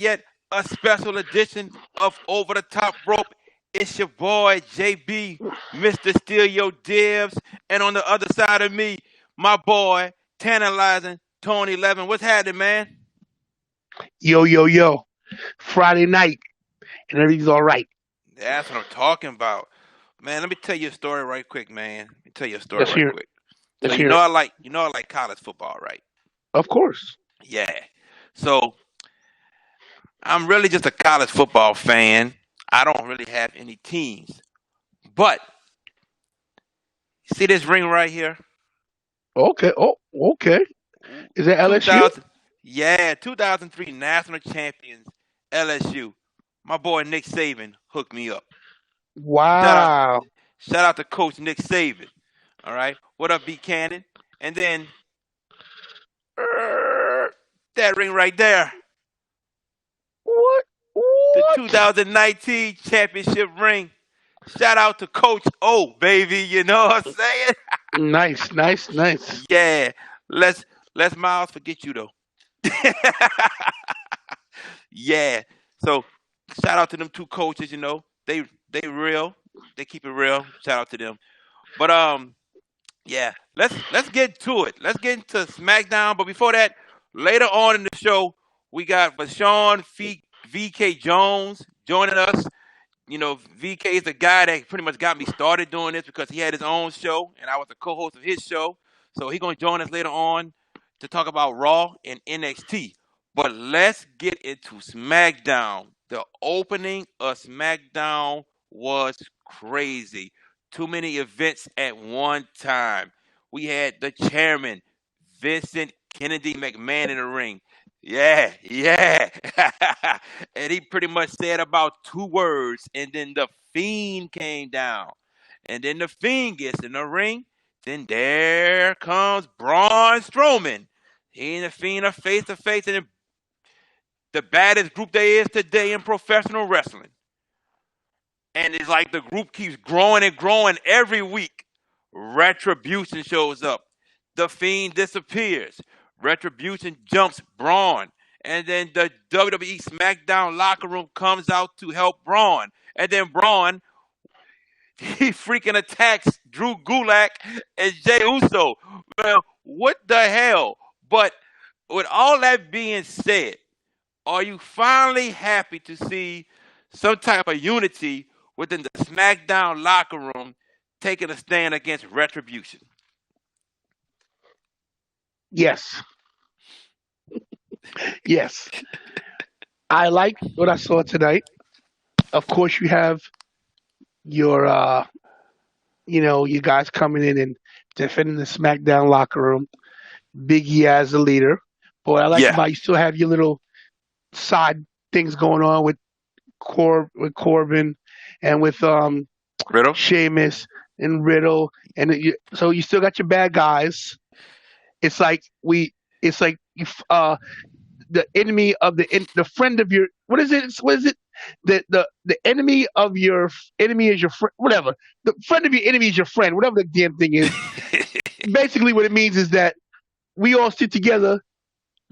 yet a special edition of Over the Top Rope. It's your boy JB, Mr. Steal Your Dibs, and on the other side of me, my boy Tantilizingtonyleven. What's happening, man? Yo, yo, yo. Friday night and everything's all right. That's what I'm talking about, man. Let me tell you a story right quick, man. Let me tell you a story Let's right hear it. quick. So Let's hear it. you know I like college football, right? Of course. Yeah. So I'm really just a college football fan. I don't really have any teams. But see this ring right here? Okay. Oh, okay. Is that LSU? 2000, yeah, 2003 national champions LSU. My boy Nick Saban hooked me up. Shout out, Wow. shout out to Coach Nick Saban. All right, what up, B Cannon? And then that ring right there, What? the What? 2019 championship ring. Shout out to Coach O, baby. You know what I'm saying? Nice, nice, nice. Yeah, let's let's Miles forget you though. Yeah. So shout out to them two coaches. They real. They keep it real. Shout out to them. But yeah. Let's get to it. Let's get into SmackDown. But before that, later on in the show, we got Vashawn VK Jones joining us. VK is the guy that pretty much got me started doing this because he had his own show and I was the co-host of his show. So he's gonna join us later on to talk about Raw and NXT. But let's get into SmackDown. The opening of SmackDown was crazy. Too many events at one time. We had the chairman, Vincent Kennedy McMahon, in the ring. Yeah, yeah. And he pretty much said about two words, and then the Fiend came down. And then the Fiend gets in the ring. Then there comes Braun Strowman. He and the Fiend are face to face, and the baddest group there is today in professional wrestling. And it's like the group keeps growing and growing every week. Retribution shows up. The Fiend disappears. Retribution jumps Braun. And then the WWE SmackDown locker room comes out to help Braun. And then Braun, he freaking attacks Drew Gulak and Jey Uso. Well, what the hell? But with all that being said, are you finally happy to see some type of unity within the SmackDown locker room taking a stand against Retribution? Yes. Yes. I like what I saw tonight. Of course, you have your, you guys coming in and defending the SmackDown locker room. Big E as the leader. But what I like Yeah. about you still have your little side things going on with with Corbin and with Riddle? Sheamus and Riddle, and so you still got your bad guys. It's like it's like the enemy of the friend of your, what is it? What is it? The enemy of your enemy is your friend. Whatever. The friend of your enemy is your friend. Whatever the damn thing is. Basically, what it means is that we all sit together,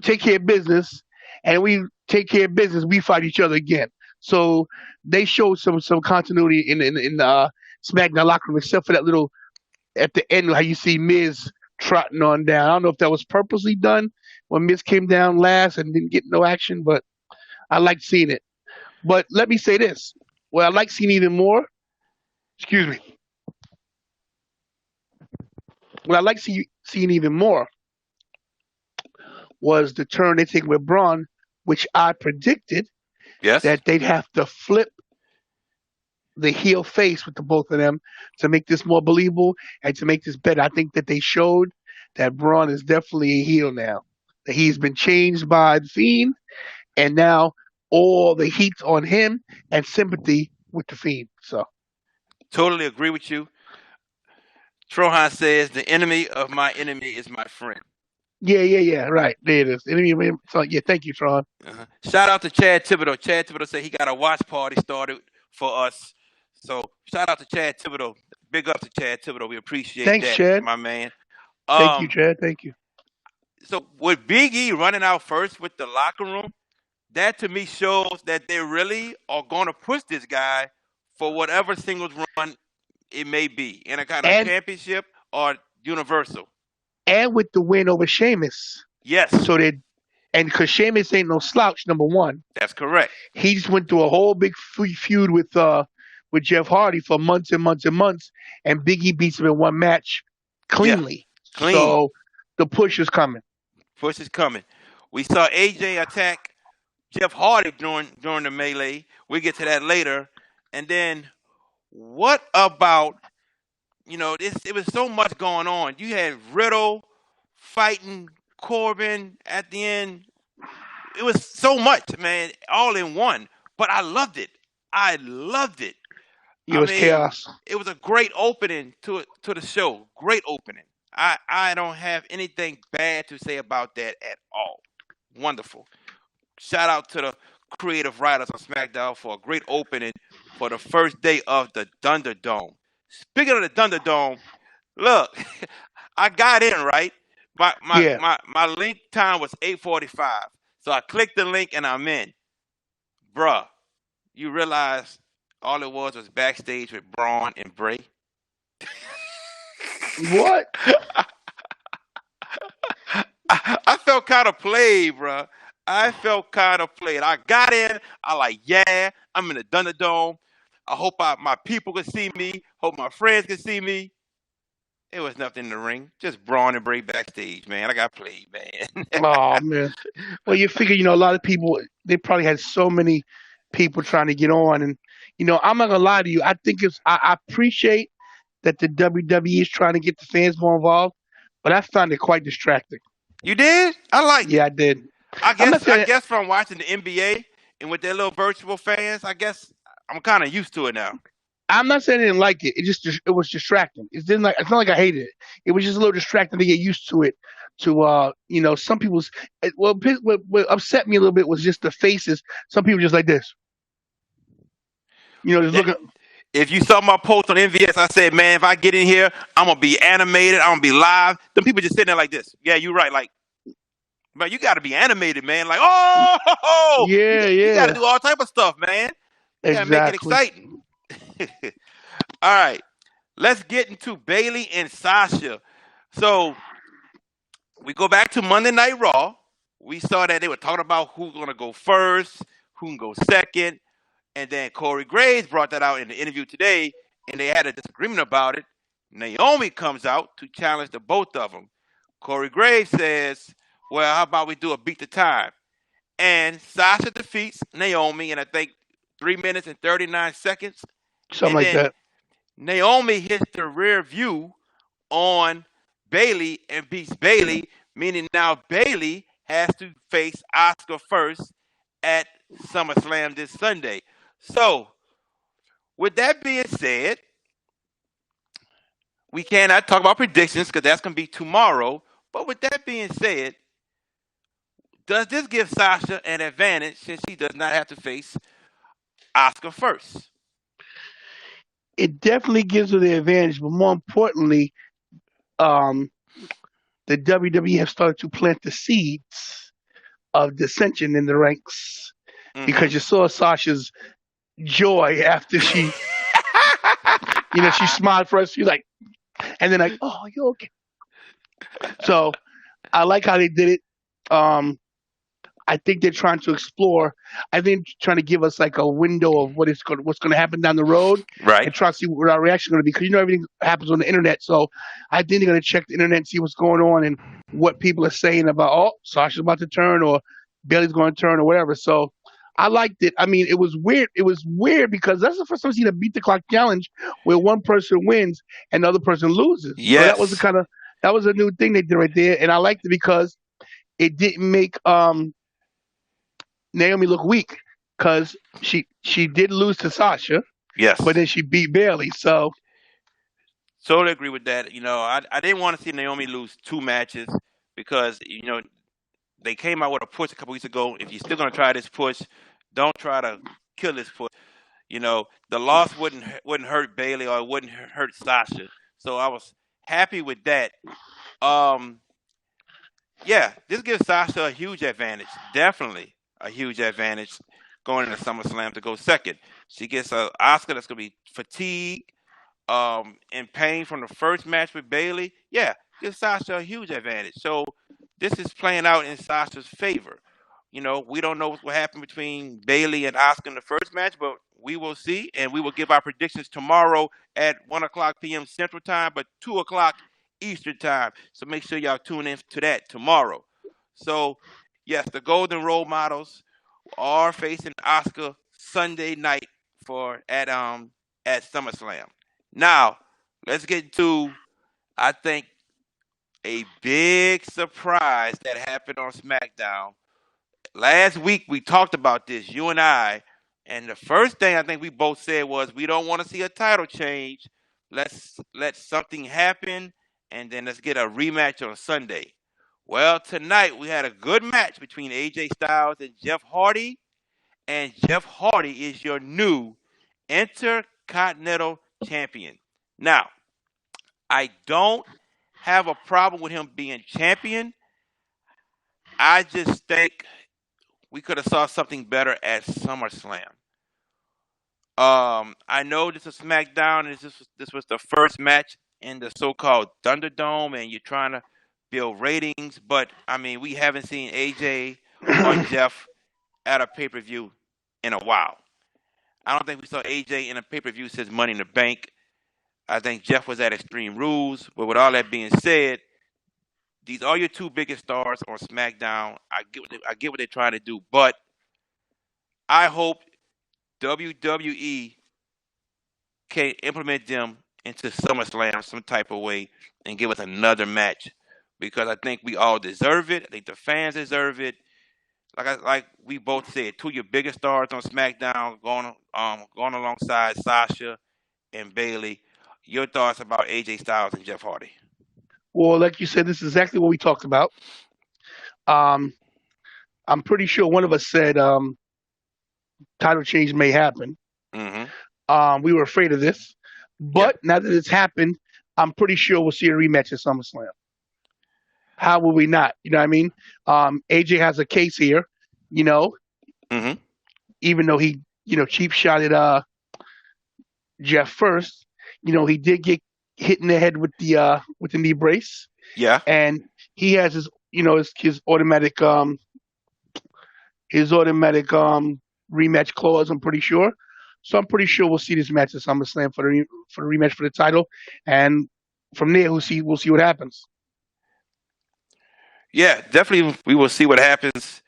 take care of business, and we take care of business. We fight each other again. So they showed some continuity in the SmackDown locker room, except for that little at the end how you see Miz trotting on down. I don't know if that was purposely done when Miz came down last and didn't get no action, but I liked seeing it. But let me say this: what I like seeing even more, excuse me, what I like seeing even more was the turn they take with Braun, which I predicted Yes. that they'd have to flip the heel face with the both of them to make this more believable and to make this better. I think that they showed that Braun is definitely a heel now. That he's been changed by the Fiend, and now all the heat's on him and sympathy with the Fiend. So Totally agree with you. Trohan says, the enemy of my enemy is my friend. yeah, yeah, yeah, right there it is. So yeah, thank you, Tron. Uh-huh. Shout out to Chad Thibodeau. Chad Thibodeau said he got a watch party started for us. So shout out to Chad Thibodeau. Big up to Chad Thibodeau. We appreciate Thanks, that, Chad. my man. Thank you, Um, Chad. Thank you. so with Big E running out first with the locker room, that to me shows that they really are going to push this guy for whatever singles run it may be in a kind of and championship or universal. and with the win over Sheamus. Yes, So that and because Sheamus ain't no slouch, number one, that's correct. he just went through a whole big feud with Jeff Hardy for months and months and months, and Biggie beats him in one match Yeah, cleanly. clean. So the push is coming. Push is coming. We saw AJ attack Jeff Hardy during the melee. We get to that later. And then what about this? It was so much going on. You had Riddle fighting Corbin at the end. It was so much, man, all in one. But I loved it. I loved it. It I was mean, chaos. it was a great opening to the show. Great opening. I don't have anything bad to say about that at all. Wonderful. Shout out to the creative writers on Smackdown for a great opening for the first day of the Thunderdome. Speaking of the Thunderdome, look, I got in right. My my Yeah. my my link time was 8:45, so I clicked the link and I'm in. Bruh, you realize all it was backstage with Braun and Bray. What? I felt kind of played, bruh. I felt kind of played. I got in. I like, yeah, I'm in the Thunderdome. I hope my people can see me. Hope my friends can see me. It was nothing in the ring. Just Braun and Bray backstage, man. I got played, man. Oh man. Well, you figure, a lot of people, they probably had so many people trying to get on, and I'm not gonna lie to you. I think I appreciate that the WWE is trying to get the fans more involved, but I found it quite distracting. You did? I liked Yeah, it. I did. I I'm guess not I saying guess from watching the NBA and with their little virtual fans, I guess I'm kind of used to it now. I'm not saying I didn't like it. It was distracting. It's not like I hated it. It was just a little distracting to get used to it. Some people's what upset me a little bit was just the faces. Some people just like this, just That, looking. if you saw my post on NVS, I said, man, if I get in here, I'm gonna be animated. I'm gonna be live. Them people just sitting there like this. Yeah, you're right. Like, man, you got to be animated, man. Like, oh, Yeah, you got to yeah, do all type of stuff, man. You got to make it exactly. exciting. All right, let's get into Bailey and Sasha. So we go back to Monday Night Raw. We saw that they were talking about who's gonna go first, who can go second, and then Corey Graves brought that out in the interview today, and they had a disagreement about it. Naomi comes out to challenge the both of them. Corey Graves says, "Well, how about we do a beat the time?" And Sasha defeats Naomi in I think 3 minutes and 39 seconds, Something and like then that. Naomi hits the rear view on Bailey and beats Bailey, meaning now Bailey has to face Oscar first at SummerSlam this Sunday. So, with that being said, we cannot talk about predictions because that's going to be tomorrow. But with that being said, does this give Sasha an advantage since she does not have to face Oscar first? It definitely gives her the advantage, but more importantly, um, the WWE have started to plant the seeds of dissension in the ranks Mm-hmm. because you saw Sasha's joy after she smiled first. She's like, and then like, oh, you okay? So I like how they did it. Um, I think they're trying to explore. I think trying to give us like a window of what's going to happen down the road, Right. and try to see what our reaction is going to be. Because everything happens on the internet, so I think they're going to check the internet and see what's going on and what people are saying about. Oh, Sasha's about to turn, or Bailey's going to turn, or whatever. So I liked it. I mean, it was weird. It was weird because that's the first time I've seen a beat the clock challenge where one person wins and the other person loses. So Yes. that was a new thing they did right there, and I liked it because it didn't make Naomi look weak because she did lose to Sasha, Yes. but then she beat Bailey. So Totally agree with that. I didn't want to see Naomi lose two matches because they came out with a push a couple weeks ago. If you're still gonna try this push, don't try to kill this push. The loss wouldn't hurt Bailey or it wouldn't hurt Sasha. So I was happy with that. Um, yeah, this gives Sasha a huge advantage, definitely. a huge advantage going into SummerSlam to go second. She gets a Oscar that's gonna be fatigued, in pain from the first match with Bailey. Yeah, gives Sasha a huge advantage. So this is playing out in Sasha's favor. We don't know what will happen between Bailey and Oscar in the first match, but we will see, and we will give our predictions tomorrow at 1 o'clock p.m. Central Time, but 2 o'clock Eastern Time. So make sure y'all tune in to that tomorrow. So yes, the Golden Role Models are facing Oscar Sunday night for at SummerSlam. Now, let's get to, I think, a big surprise that happened on SmackDown. Last week we talked about this, you and I, and the first thing I think we both said was we don't want to see a title change. Let's let something happen, and then let's get a rematch on Sunday. Well, tonight we had a good match between AJ Styles and Jeff Hardy, and Jeff Hardy is your new Intercontinental Champion. Now, I don't have a problem with him being champion. I just think we could have saw something better at SummerSlam. I know this is SmackDown, and this was the first match in the so-called Thunderdome, and you're trying to build ratings. But I mean, we haven't seen AJ or Jeff at a pay-per-view in a while. I don't think we saw AJ in a pay-per-view since Money in the Bank. I think Jeff was at Extreme Rules. But with all that being said, these are your two biggest stars on SmackDown. I get what they're trying to do, but I hope WWE can implement them into SummerSlam some type of way and give us another match because I think we all deserve it. I think the fans deserve it. Like we both said, two of your biggest stars on SmackDown going alongside Sasha and Bailey. Your thoughts about AJ Styles and Jeff Hardy? Well, like you said, this is exactly what we talked about. Um, I'm pretty sure one of us said title change may happen. Hmm. We were afraid of this, Yep. but now that it's happened, I'm pretty sure we'll see a rematch at SummerSlam. How will we not? You know what I mean? AJ has a case here. You know, Hmm. even though he cheap shot at Jeff first, he did get hit in the head with the knee brace, Yeah. and he has his automatic rematch clause. I'm pretty sure. So I'm pretty sure we'll see this match at SummerSlam for the rematch for the title, and from there we'll see what happens. Yeah, definitely. We will see what happens.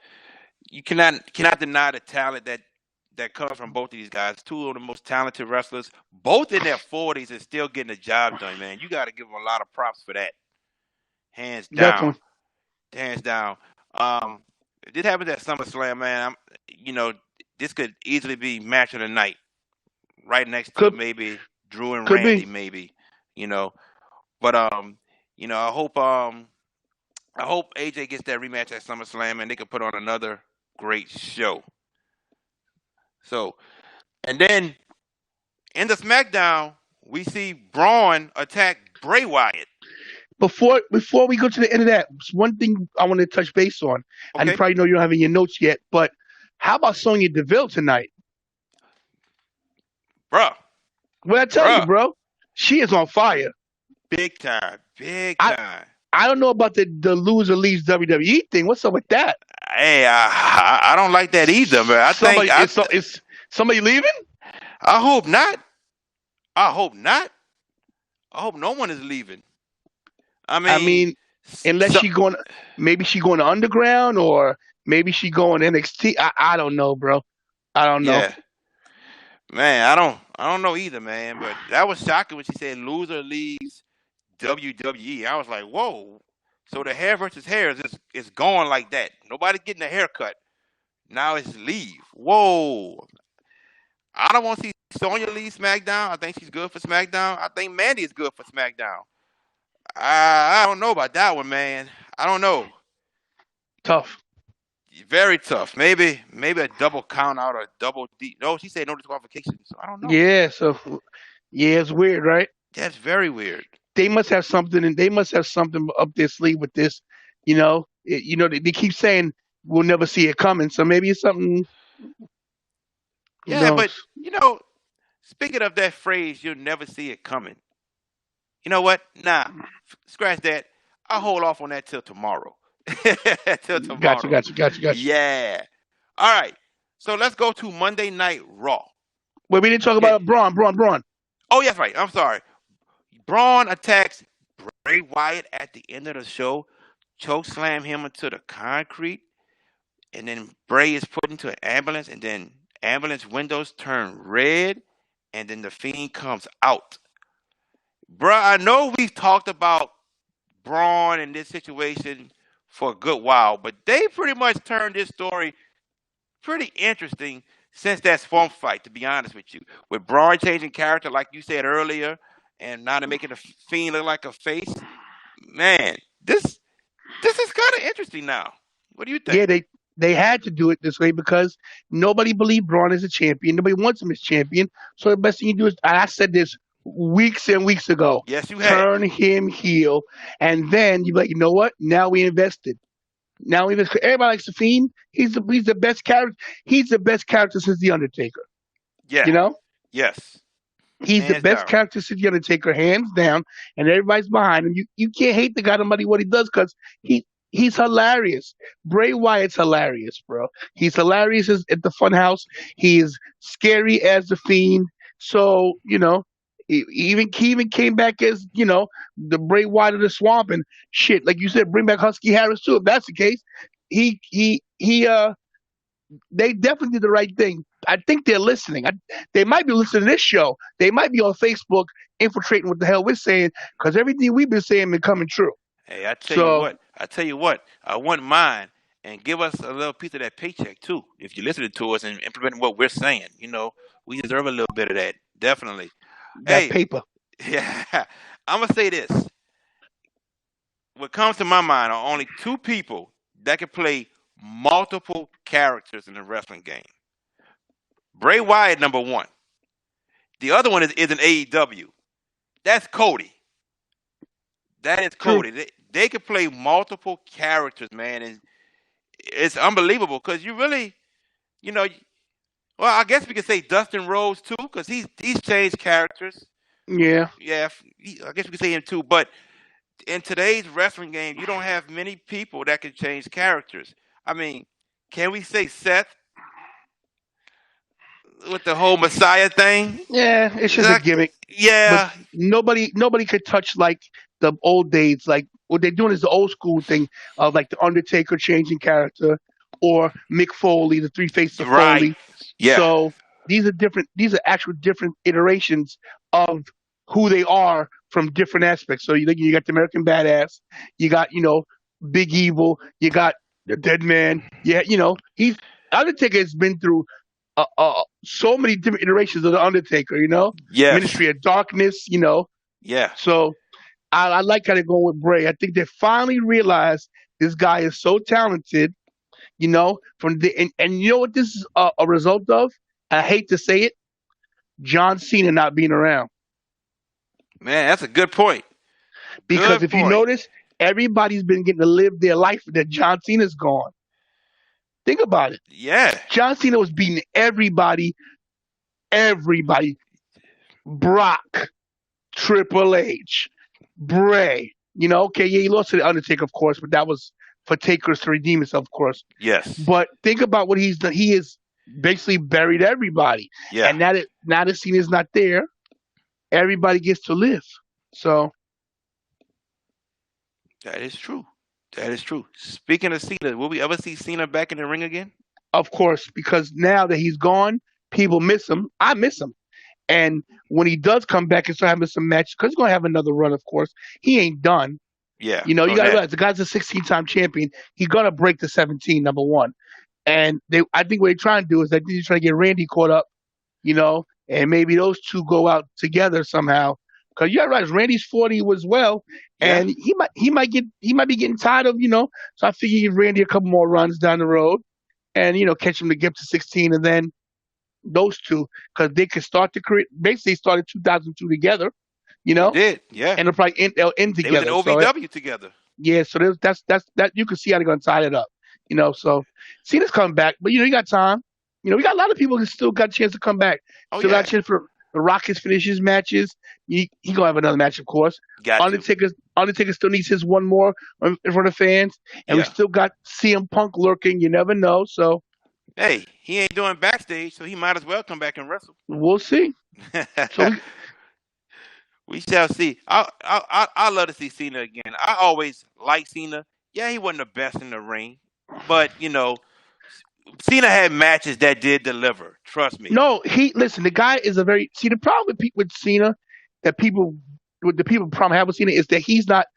You cannot deny the talent that comes from both of these guys. Two of the most talented wrestlers, both in their 40s, and still getting the job done. Man, you got to give them a lot of props for that. Hands down, Definitely hands down. Um, if this happens at SummerSlam, man, you know, this could easily be match of the night, right next to could maybe Drew and could be. Randy, maybe. You know, but I hope AJ gets that rematch at SummerSlam and they can put on another great show. So, and then in the SmackDown, we see Braun attack Bray Wyatt. Before we go to the end of that, one thing I want to touch base on, and you Okay, probably know you don't have it in your notes yet, but how about Sonya Deville tonight? bruh, What I tell you, bruh, bro, she is on fire. big time, big I time. I don't know about the loser leaves WWE thing. What's up with that? Hey, I don't like that either, man. I think Somebody is somebody leaving? I hope not. I hope not. I hope no one is leaving. I I mean, mean, unless so, maybe she going to underground or maybe she going NXT. I don't know, bro. I don't know. yeah, man. I don't know either, man. But that was shocking when she said loser leaves WWE. I was like, whoa. So the hair versus hair is going like that. Nobody's getting a haircut. Now it's leave. Whoa. I don't want to see Sonya leave SmackDown. I think she's good for SmackDown. I think Mandy is good for SmackDown. I don't know about that one, man. I don't know. Tough. Very tough. Maybe a double count out or double D. No, she said no disqualification. So I don't know. Yeah. So yeah, it's weird, right? That's very weird. They must have something, and they must have something up their sleeve with this. They keep saying we'll never see it coming. So maybe it's something. Who Yeah, but knows? you know, speaking of that phrase, you'll never see it coming. You know what? Nah, scratch that. I'll hold off on that till tomorrow. Till Gotcha, tomorrow. gotcha, gotcha, gotcha. Yeah. All right. So let's go to Monday Night Raw. Wait, we didn't talk Okay. about Braun. Oh, yes, right. I'm sorry. Braun attacks Bray Wyatt at the end of the show, choke slam him into the concrete, and then Bray is put into an ambulance, and then ambulance windows turn red, and then the Fiend comes out. Bruh, I know we've talked about Braun in this situation for a good while, but they pretty much turned this story pretty interesting since that swamp fight, to be honest with you. With Braun changing character, like you said earlier, and now they're making the Fiend look like a face. Man, this is kind of interesting now. What do you think? Yeah, they had to do it this way because nobody believed Braun is a champion. Nobody wants him as champion. So the best thing you do is, and I said this weeks and weeks ago, Yes, you have. turn him heel, and then you be like, you know what? Now we invested. Now we invest. Everybody likes the Fiend. He's the best character. He's the best character since the Undertaker. Yeah. You know. Yes. He's the Hands best down. character since the Undertaker, hands down, and everybody's behind him. You can't hate the guy no matter what he does because he's hilarious. Bray Wyatt's hilarious, bro. He's hilarious at the Funhouse. He is scary as the Fiend. So he even came back as the Bray Wyatt of the Swamp and shit. Like you said, bring back Husky Harris too. If that's the case, he they definitely did the right thing. I think they're listening. They might be listening to this show. They might be on Facebook infiltrating what the hell we're saying because everything we've been saying been coming true. Hey, I tell you So what. I tell you what. I want mine and give us a little piece of that paycheck too. If you're listening to us and implementing what we're saying, we deserve a little bit of that. Definitely. that Hey, paper. yeah. I'm gonna say this. What comes to my mind are only two people that can play multiple characters in a wrestling game. Bray Wyatt, number one. The other one is in AEW. That's Cody. That is True. Cody. They can play multiple characters, man, and it's unbelievable because you really, you know, well, I guess we could say Dustin Rhodes too because he's changed characters. Yeah. Yeah, I guess we could say him too. But in today's wrestling game, you don't have many people that can change characters. I mean, can we say Seth with the whole Messiah thing? Yeah, it's just a Like, gimmick. But yeah, nobody could touch like the old days. Like what they're doing is the old school thing of like the Undertaker changing character or Mick Foley, the three faces of right. Foley. Yeah. So these are different. These are actual different iterations of who they are from different aspects. So you got the American Badass, you got Big Evil, you got the Dead Man. Yeah, he's Undertaker has been through so many different iterations of the Undertaker. Yes. Ministry of Darkness. Yeah. So I like how they're going with Bray. I think they finally realized this guy is so talented. From and you know what this is a result of? I hate to say it, John Cena not being around. Man, that's a good point. Because Good if you point. notice, everybody's been getting to live their life that John Cena's gone. Think about it. Yeah. John Cena was beating everybody. Brock, Triple H, Bray. Okay, yeah, he lost to the Undertaker, of course, but that was for Takers to redeem himself, of course. Yes. But think about what he's done. He has basically buried everybody, Yeah. and now that Cena's not there, everybody gets to live. So That is true. That is true. Speaking of Cena, will we ever see Cena back in the ring again? of course, because now that he's gone, people miss him. I miss him. And when he does come back and start having some matches, because he's going to have another run, of course, he ain't done. Yeah. You Know got to that. realize the guy's a 16-time champion. He's going to break the 17, number one. And I think what they're trying to do is they're trying to get Randy caught up, and maybe those two go out together somehow. Because you got to realize Randy's 40 as well, Yeah. and he might be getting tired of. So I figure give Randy a couple more runs down the road, and catch him to get to 16, and then those two because they could start the career. Basically, started 2002 together, They did. Yeah. and they'll end They was in together. So OVW together. yeah, so that's that you can see how they're gonna tie it up. So Cena's coming back, but you got time. We got a lot of people who still got a chance to come back. Oh Still got yeah, a chance for the Rockets finish his matches. He gonna have another match, of course. got to. Undertaker still needs his one more in front of fans, and we Yeah. still got CM Punk lurking. You never know, so Hey, he ain't doing backstage, so he might as well come back and wrestle. we'll see. So we, We shall see. I love to see Cena again. I always liked Cena. Yeah, he wasn't the best in the ring, but Cena had matches that did deliver. Trust me. no, he listen. The guy is a very see the problem with Cena that people with the people problem have with Cena is that he's not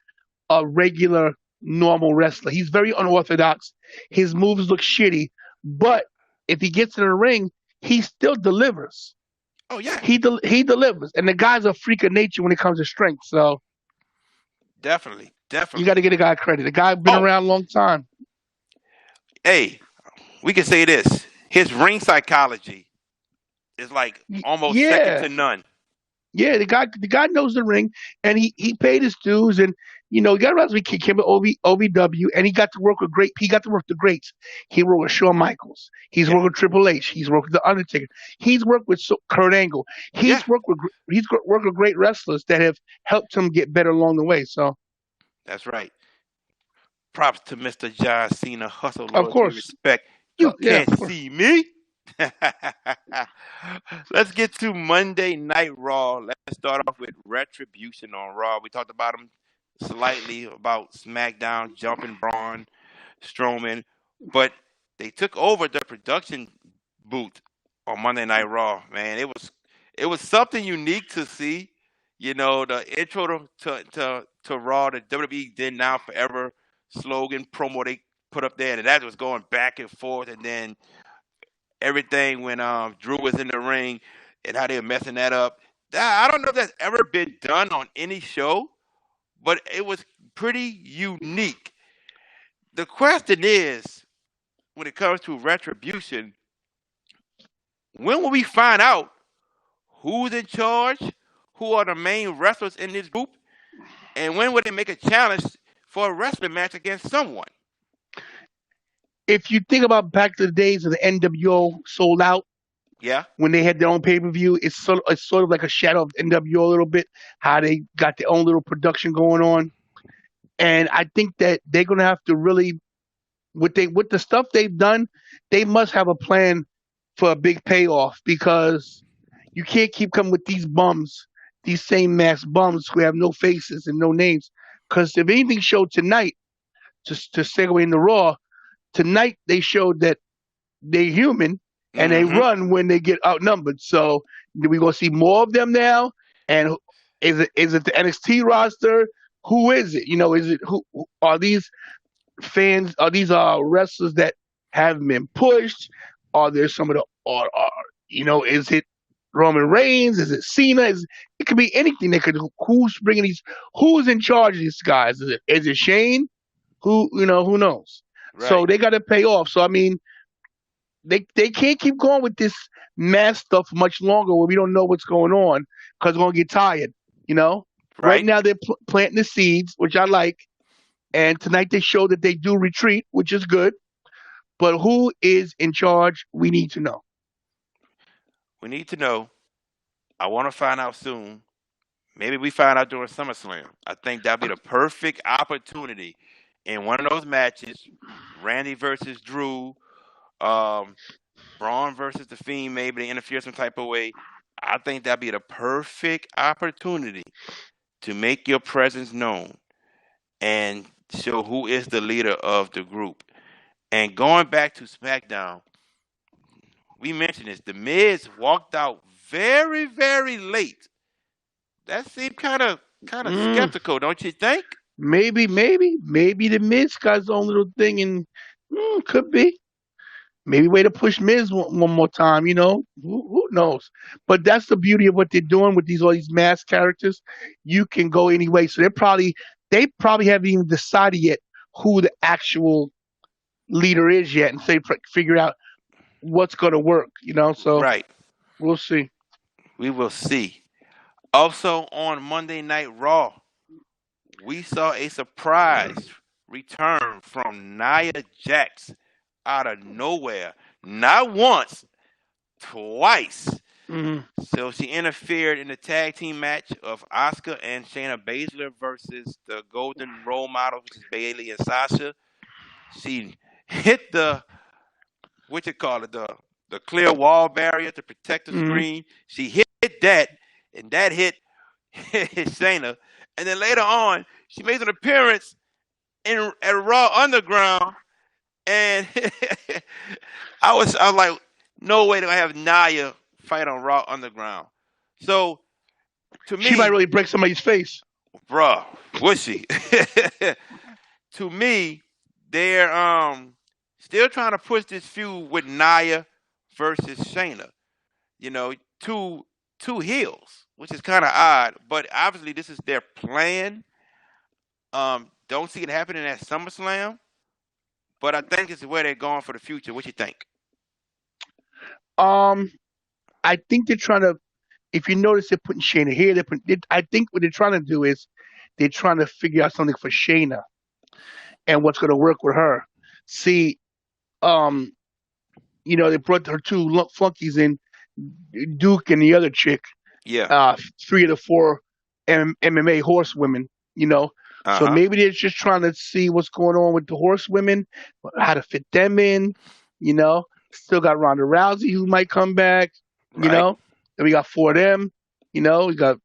a regular normal wrestler. He's very unorthodox. His moves look shitty, but if he gets in the ring, he still delivers. Oh yeah, He delivers, and the guy's a freak of nature when it comes to strength. So definitely, you got definitely. to get a guy credit. The guy been Oh, around a long time. hey, we can say this: his ring psychology is like almost second Yeah, to none. yeah. The guy knows the ring, and he paid his dues, and he got around to kick him at OVW, and he got to work with great. He got to work with the greats. He worked with Shawn Michaels. He's Yeah, worked with Triple H. He's worked with the Undertaker. He's worked with Kurt Angle. yeah, Worked with great wrestlers that have helped him get better along the way. So that's right. Props to Mr. John Cena. Hustle, of loyalty, course, respect. You yeah, can't of course. see me. Let's get to Monday Night Raw. Let's start off with Retribution on Raw. We talked about them slightly about SmackDown jumping Braun Strowman, but they took over the production booth on Monday Night Raw. Man, it was something unique to see. The intro to Raw, the WWE did now forever slogan promo they put up there, and that was going back and forth, and then everything when Drew was in the ring and how they were messing that up. I don't know if that's ever been done on any show, but it was pretty unique. The question is, when it comes to Retribution, when will we find out who's in charge, who are the main wrestlers in this group, and when will they make a challenge for a wrestling match against someone? If you think about back to the days of the NWO sold out Yeah, when they had their own pay per view, it's sort of like a shadow of NWO a little bit. How they got their own little production going on, and I think that they're gonna have to really with the stuff they've done, they must have a plan for a big payoff because you can't keep coming with these bums, these same mass bums who have no faces and no names. Because if anything showed tonight, to segue into Raw, tonight they showed that they're human and they mm-hmm. run when they get outnumbered. So we gonna see more of them now. And is it the NXT roster? Who is it? Is it who are these fans? Are these wrestlers that have been pushed? Are there some of the is it Roman Reigns? Is it Cena? It could be anything. They could. Who's bringing these? Who's in charge of these guys? Is it Shane? Who knows? So Right, they got to pay off. So I mean, they can't keep going with this mass stuff much longer where we don't know what's going on because we're gonna get tired. You know. Right right. now they're planting the seeds, which I like. And tonight they show that they do retreat, which is good. But who is in charge? We need to know. We need to know. I want to find out soon. Maybe we find out during SummerSlam. I think that'd be the perfect opportunity in one of those matches. Randy versus Drew, um, Braun versus the Fiend. Maybe they interfere some type of way. I think that'd be the perfect opportunity to make your presence known and show who is the leader of the group. And going back to SmackDown, we mentioned this. The Miz walked out very, very late. That seemed kind of Mm, skeptical, don't you think? maybe the Miz got his own little thing, and could be. Maybe way to push Miz one more time. Who knows? But that's the beauty of what they're doing with all these mass characters. You can go anyway. So they probably haven't even decided yet who the actual leader is yet, and figure out what's going to work. So Right. we'll see. We will see. Also on Monday Night Raw, we saw a surprise return from Nia Jax. out of nowhere. Not once, twice. Mm-hmm. So she interfered in the tag team match of Asuka and Shayna Baszler versus the Golden Role Models, which is Bayley and Sasha. She hit what you call it, the clear wall barrier to protect the Mm-hmm. screen. She hit that, and that hit Shayna. And then later on, she makes an appearance at Raw Underground, and I was like, no way do I have Nia fight on Raw Underground. So to She might me, really break somebody's face. bruh, was she? To me, they're still trying to push this feud with Nia versus Shayna. You know, two heels, which is kind of odd, but obviously this is their plan. Don't see it happening at SummerSlam, but I think it's where they're going for the future. What you think? Um, I think they're trying to. If you notice, they're putting Shayna here. I think what they're trying to do is they're trying to figure out something for Shayna and what's going to work with her. See, um, they brought her two flunkies in, Duke and the other chick, Yeah. uh, three of the four MMA horsewomen. You know, Uh so huh. maybe they're just trying to see what's going on with the horsewomen, how to fit them in. You know, still got Ronda Rousey who might come back. You Right. know, and we got four of them. We got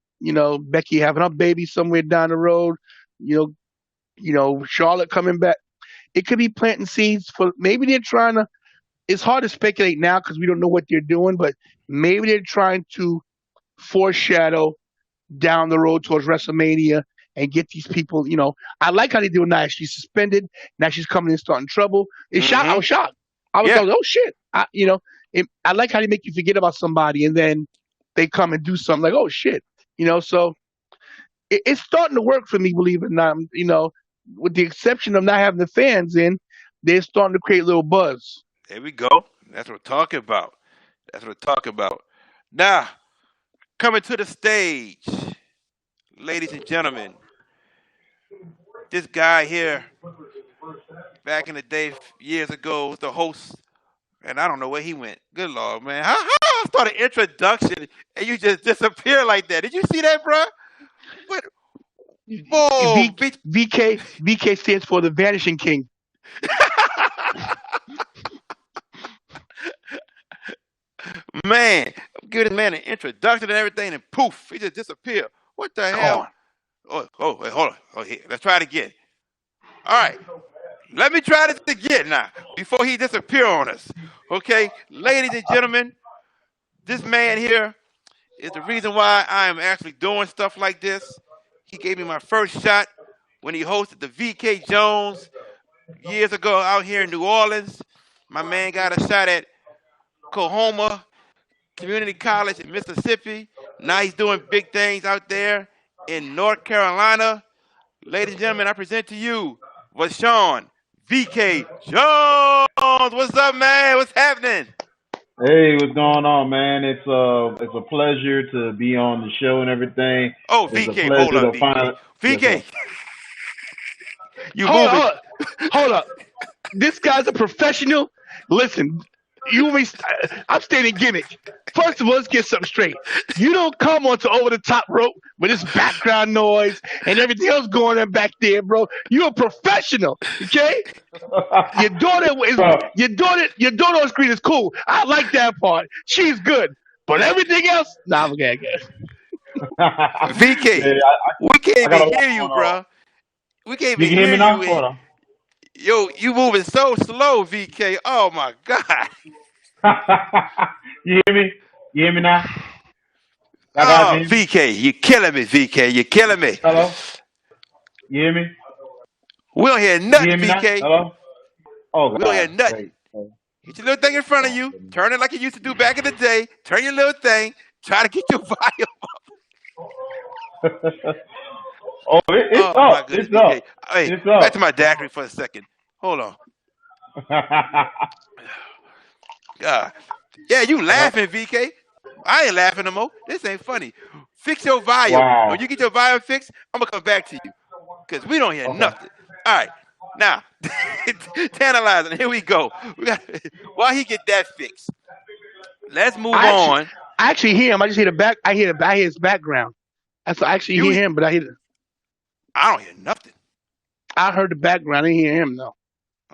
Becky having her baby somewhere down the road. You know, Charlotte coming back. It could be planting seeds for maybe they're trying to. It's hard to speculate now because we don't know what they're doing, but maybe they're trying to foreshadow down the road towards WrestleMania and get these people. I like how they do it now. She's suspended. Now she's coming in starting trouble. I Mm-hmm. was shocked. I was Yeah. like, oh shit. I like how they make you forget about somebody and then they come and do something like, oh shit. So it's starting to work for me, believe it or not. With the exception of not having the fans in, they're starting to create a little buzz. There we go. That's what we're talking about. That's what we're talking about. Now, coming to the stage, ladies and gentlemen, this guy here, back in the day, years ago, was the host, and I don't know where he went. Good Lord, man. How I start an introduction and you just disappear like that? Did you see that, bro? What? Whoa, bitch. VK stands for the Vanishing King. Man, I'm giving this man an introduction and everything, and poof, he just disappeared. What the hell? Gone. Oh, wait, hold on. Oh, here, let's try it again. All right, let me try this again now before he disappear on us. Okay, ladies and gentlemen, this man here is the reason why I am actually doing stuff like this. He gave me my first shot when he hosted the VK Jones years ago out here in New Orleans. My man got a shot at Coahoma Community College in Mississippi. Now he's doing big things out there in North Carolina. Ladies and gentlemen, I present to you Vashawn VK Jones. What's up, man? What's happening? Hey, what's going on, man? It's a pleasure to be on the show and everything. Oh, It's a VK, hold pleasure up, to VK. find. Yes, sir. VK, you Hold moving. on, hold up. This guy's a professional. Listen, I'm stating gimmick. First of all, let's get something straight. You don't come onto over the top rope with this background noise and everything else going on back there, bro. You're a professional, okay? Your daughter is Bro, your daughter on screen is cool. I like that part. She's good. But everything else, nah, I'm okay, I guess. VK, yeah, we can't I got even a lot hear you, going on. bro. We can't You even can hear hear me you. now? Hold on. Yo, you moving so slow, VK. Oh my God. You hear me? You hear me now? Y'all guys can Oh, hear me? VK, you're killing me, VK. You're killing me. Hello? You hear me? We don't hear You nothing, hear me now? VK. Hello? Oh We don't hear God, nothing. great. Oh, Get your little thing in front of my you. goodness. Turn it like you used to do back in the day. Turn your little thing. Try to get your volume. Oh, it's Oh my up. goodness, It's VK. up. Hey, It's back to up. my daiquiri for a second. Hold on. God. Yeah, you Uh-huh. laughing, VK. I ain't laughing no more. This ain't funny. Fix your volume. When Wow. you get your volume fixed, I'm gonna come back to you. Because we don't hear Okay. nothing. All right. Now, tantalizing. Here we go. We got while he get that fixed. Let's move I actually, on. I actually hear him. I just hear the back. I hear his background. I actually You, hear him, but I don't hear nothing. I heard the background. I didn't hear him though.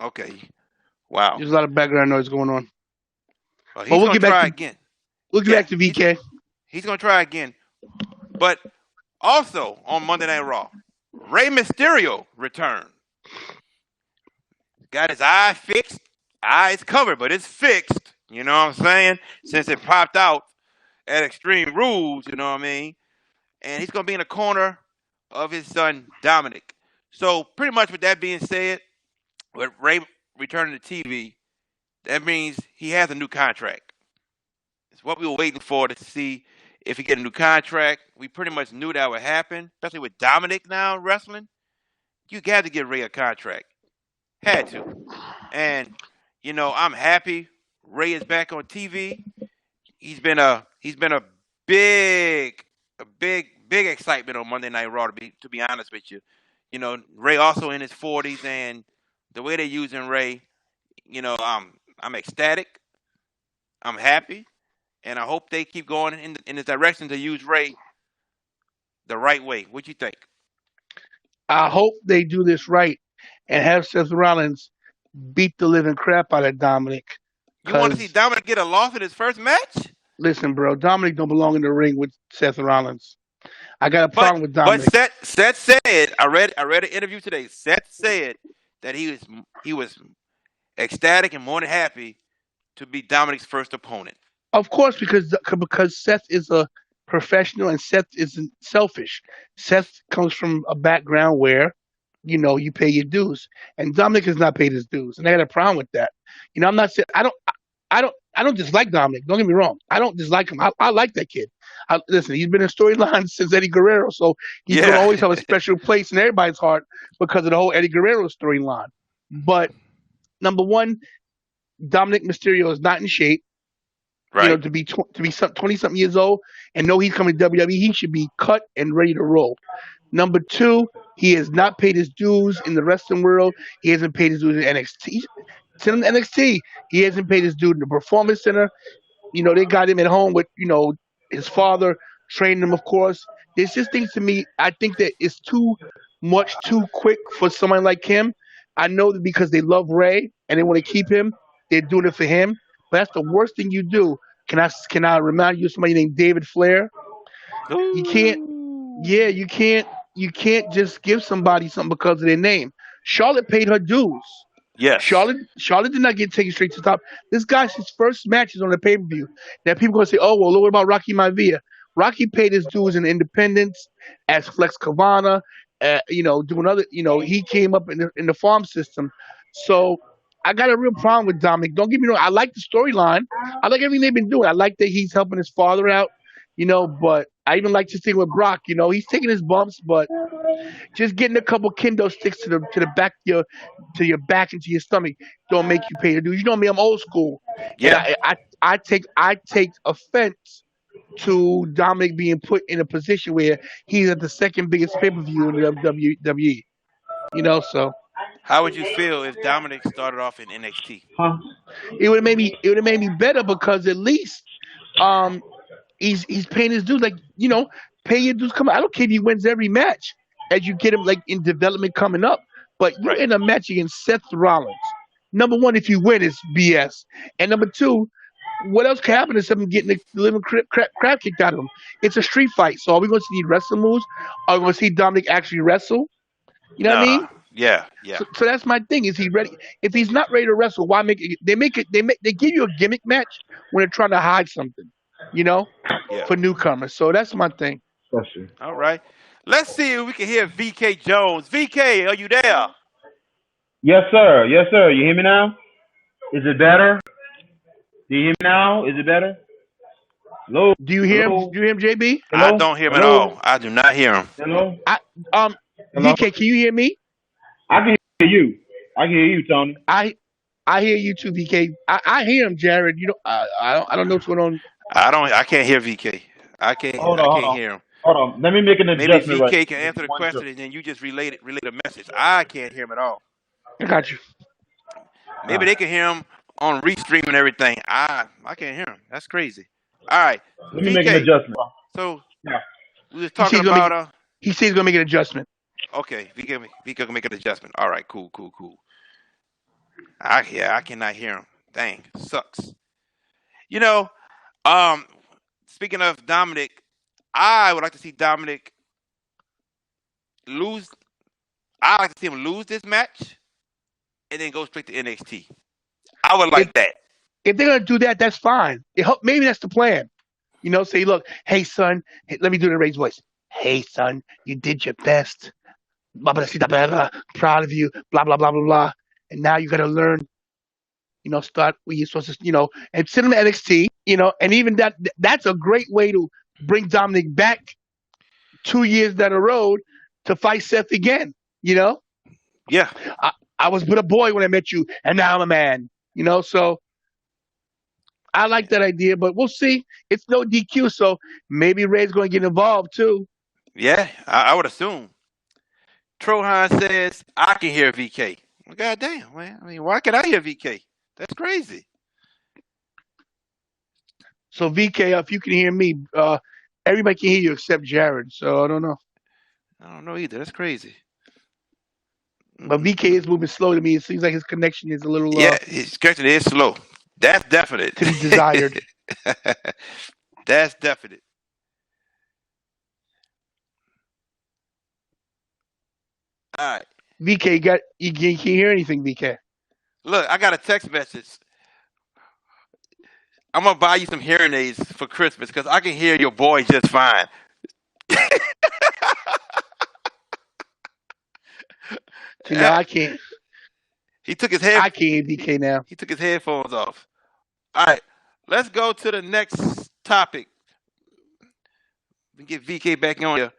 Okay. Wow. There's a lot of background noise going on. Well, But he's gonna try again. we'll get Yeah, back to VK. he's gonna try again. But also on Monday Night Raw, Rey Mysterio returned. Got his eye fixed. Eyes covered, but it's fixed. You know what I'm saying? Since it popped out at Extreme Rules, you know what I mean? And he's gonna be in the corner of his son Dominic. So pretty much with that being said, with Ray returning to TV, that means he has a new contract. It's what we were waiting for to see if he get a new contract. We pretty much knew that would happen, especially with Dominic now wrestling. You got to give Ray a contract. Had to. And I'm happy Ray is back on TV. He's been a big big excitement on Monday Night Raw to be honest with you. Ray also in his 40s and the way they're using Ray, I'm ecstatic. I'm happy and I hope they keep going in the direction to use Ray the right way. What you think? I hope they do this right and have Seth Rollins beat the living crap out of Dominic. You want to see Cause Dominic get a loss in his first match? listen, bro, Dominic don't belong in the ring with Seth Rollins. I got a But problem with but Dominic. Seth said I read an interview today. Seth said that he was ecstatic and more than happy to be Dominic's first opponent. Of course, because Seth is a professional and Seth isn't selfish. Seth comes from a background where you pay your dues, and Dominic has not paid his dues, and I got a problem with that. I'm not saying I don't dislike Dominic. Don't get me wrong. I don't dislike him. I like that kid. Listen, he's been in storylines since Eddie Guerrero, so he's going to Yeah. always have a special place in everybody's heart because of the whole Eddie Guerrero storyline. But number one, Dominic Mysterio is not in shape. Right. To be 20 something years old and know he's coming to WWE, he should be cut and ready to roll. Number two, he has not paid his dues in the wrestling world. He hasn't paid his dues in NXT. Send him to NXT. He hasn't paid his dues in the Performance Center. They got him at home with his father training him, of course. There's just things to me. I think that it's too much too quick for someone like him. I know that because they love Ray and they want to keep him, they're doing it for him. But that's the worst thing you do. Can I remind you of somebody named David Flair? You can't. Ooh. Yeah, you can't just give somebody something because of their name. Charlotte paid her dues. Yes. Charlotte did not get taken straight to the top. This guy's his first match is on the pay per view. Now people gonna say, "Oh well, what about Rocky Maivia?" Rocky paid his dues in Independence as Flex Kavana. Doing other. He came up in the farm system. So I got a real problem with Dominic. Don't get me wrong. I like the storyline. I like everything they've been doing. I like that he's helping his father out. But I even like this thing with Brock. He's taking his bumps, but just getting a couple kendo sticks to the back to your back and to your stomach don't make you pay your dues. You know me, I'm old school, and Yeah. I take offense to Dominic being put in a position where he's at the second biggest pay per view in the WWE. So How would you feel if Dominic started off in NXT? Huh? it would have made me better because at least um he's paying his dues. Like pay your dues. Come on, I don't care if he wins every match as you get him like in development coming up. But you're Right. in a match against Seth Rollins. Number one, if you win, it's BS. And number two, what else can happen is him getting the living crap kicked out of him? It's a street fight. So are we going to see wrestling moves? Are we going to see Dominic actually wrestle? You know what I Nah. mean? Yeah. Yeah. So that's my thing. Is he ready? If he's not ready to wrestle, why make it? They make it. They give you a gimmick match when they're trying to hide something. You know, Yeah. for newcomers. So that's my thing. Question. All right. Let's see if we can hear VK Jones. VK, are you there? Yes, sir. Yes, sir. You hear me now? Is it better? Do you hear me now? Is it better? Hello? Do you hear him? Hello? Do you hear him, JB? I Hello? don't hear him at Hello? all. I do not hear him. Hello? I um Hello? VK, can you hear me? I can hear you. I can hear you, Tony. I hear you too, VK. I hear him, Jared. I don't know what's going on. I can't hear VK. I can't Hold I on, hold can't on. hear him. Hold on. Let me make an Maybe adjustment right VK can here. Give answer me the one question second. and then you just relate a message. I can't hear him at all. I got you. Maybe they can hear him on restream and everything. I can't hear him. That's crazy. All right, Let me make an VK. adjustment. So Yeah. we was He says talking he's gonna make. about He says he's gonna make an adjustment. okay, VK can make an adjustment. All right, cool. I cannot hear him. Dang, sucks. You know, um, speaking of Dominic, I would like to see Dominic lose. I like to see him lose this match and then go straight to NXT. I would If like that. if they're gonna do that, that's fine. Maybe that's the plan. Say, look, hey son, hey, let me do the raised voice. Hey son, you did your best. Blah blah blah blah blah. Proud of you. Blah blah blah blah blah. And now you got to learn. Start where you're supposed to. And send him to NXT. And even that's a great way to bring Dominic back 2 years down the road to fight Seth again. You know, Yeah, I, I was but a boy when I met you, and now I'm a man. So I like that idea, but we'll see. It's no DQ, so maybe Ray's going to get involved too. yeah, I would assume. Trohan says I can hear VK. Well, God damn, man. I mean, why can I hear VK? That's crazy. So VK, if you can hear me, everybody can hear you except Jared. So I don't know, I don't know either. That's crazy. but VK Mm-mm. is moving slow to me. It seems like his connection is a little Yeah, his connection is slow. That's definite. to be desired. That's definite. All right. VK got you can't hear anything, VK. Look, I got a text message. I'm gonna buy you some hearing aids for Christmas because I can hear your voice just fine. See now I can't. He took his I can't hear VK now. he took his headphones off. All right, let's go to the next topic. We get VK back on here.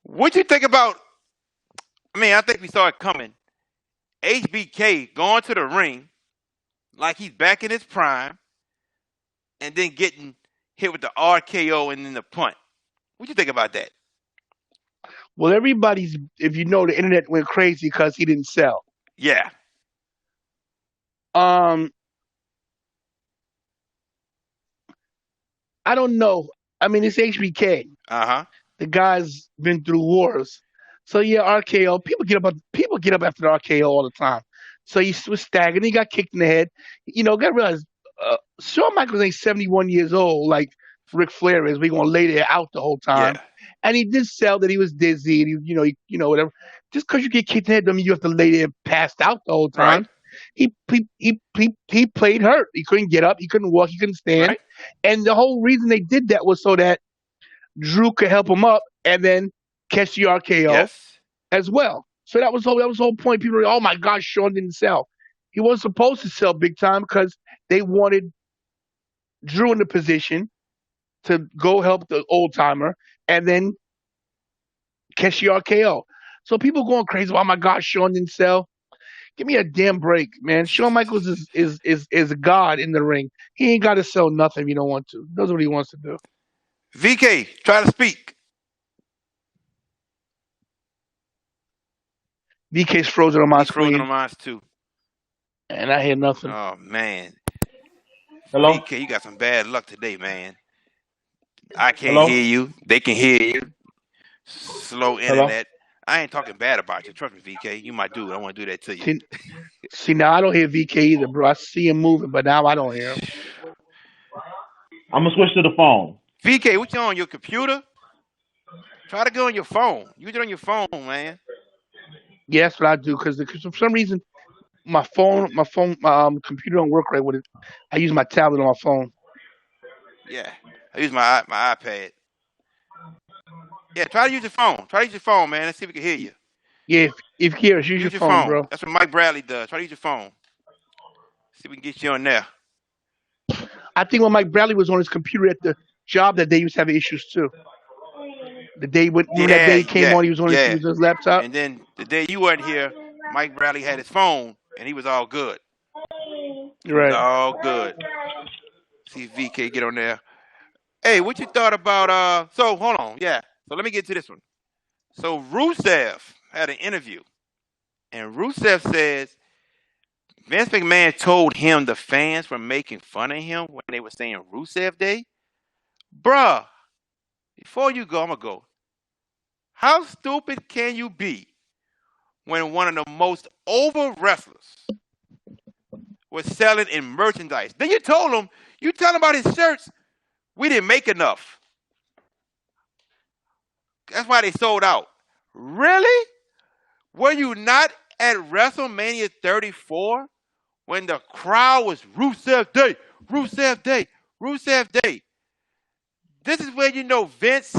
What you think about? I mean, I think we saw it coming. HBK going to the ring like he's back in his prime, and then getting hit with the RKO and then the punt. What you think about that? Well, everybody's if you know the internet went crazy because he didn't sell. Yeah. Um, I don't know. I mean, it's HBK. Uh huh. The guy's been through wars. So yeah, RKO. People get up after the RKO all the time. So he was staggered. He got kicked in the head. Got to realize, Shawn Michaels ain't 71 years old like Ric Flair is. We gonna lay there out the whole time. Yeah. And he did sell that he was dizzy. And whatever. Just because you get kicked in the head, doesn't mean you have to lay there passed out the whole Right. time. He played hurt. He couldn't get up. He couldn't walk. He couldn't stand. Right. And the whole reason they did that was so that Drew could help him up and then catch the RKO Yes. as well. So that was the whole point. People were, oh my gosh, Shawn didn't sell. He wasn't supposed to sell big time because they wanted Drew in the position to go help the old timer and then catch the RKO. So people going crazy. Oh my gosh, Shawn didn't sell. Give me a damn break, man. Shawn Michaels is a god in the ring. He ain't got to sell nothing if you don't want to. He does what he wants to do. VK, try to speak. VK's frozen on my He's frozen screen, on mine too. and I hear nothing. Oh man, Hello? VK, you got some bad luck today, man. I can't Hello? hear you. They can hear you. Slow Hello? internet. I ain't talking bad about you. Trust me, VK. You my dude. I want to do that to you. See, now I don't hear VK either, bro. I see him moving, but now I don't hear him. I'm gonna switch to the phone. VK, what you on your computer? Try to go on your phone. Use it on your phone, man. Yeah, that's what I do because for some reason my computer don't work right with it. I use my tablet on my phone. Yeah. I use my iPad. Yeah, try to use your phone. Try to use your phone, man. Let's see if we can hear you. Yeah, if you hear us, use your Use your phone, phone. bro. That's what Mike Bradley does. Try to use your phone. See if we can get you on there. I think when Mike Bradley was on his computer at the job that day, he was having issues too. The day remember that day he came on, he was on his laptop. And then the day you weren't here, Mike Bradley had his phone, and he was all good. He was Right. all good. See if VK get on there. Hey, what you thought about so hold on, yeah. So let me get to this one. So Rusev had an interview And Rusev says Vince McMahon told him the fans were making fun of him when they were saying Rusev Day. Bruh, before you go, I'm going to go. How stupid can you be when one of the most over wrestlers was selling in merchandise? Then you tell him about his shirts, we didn't make enough. That's why they sold out. Really? Were you not at WrestleMania 34 when the crowd was Rusev Day, Rusev Day, Rusev Day? This is where you know Vince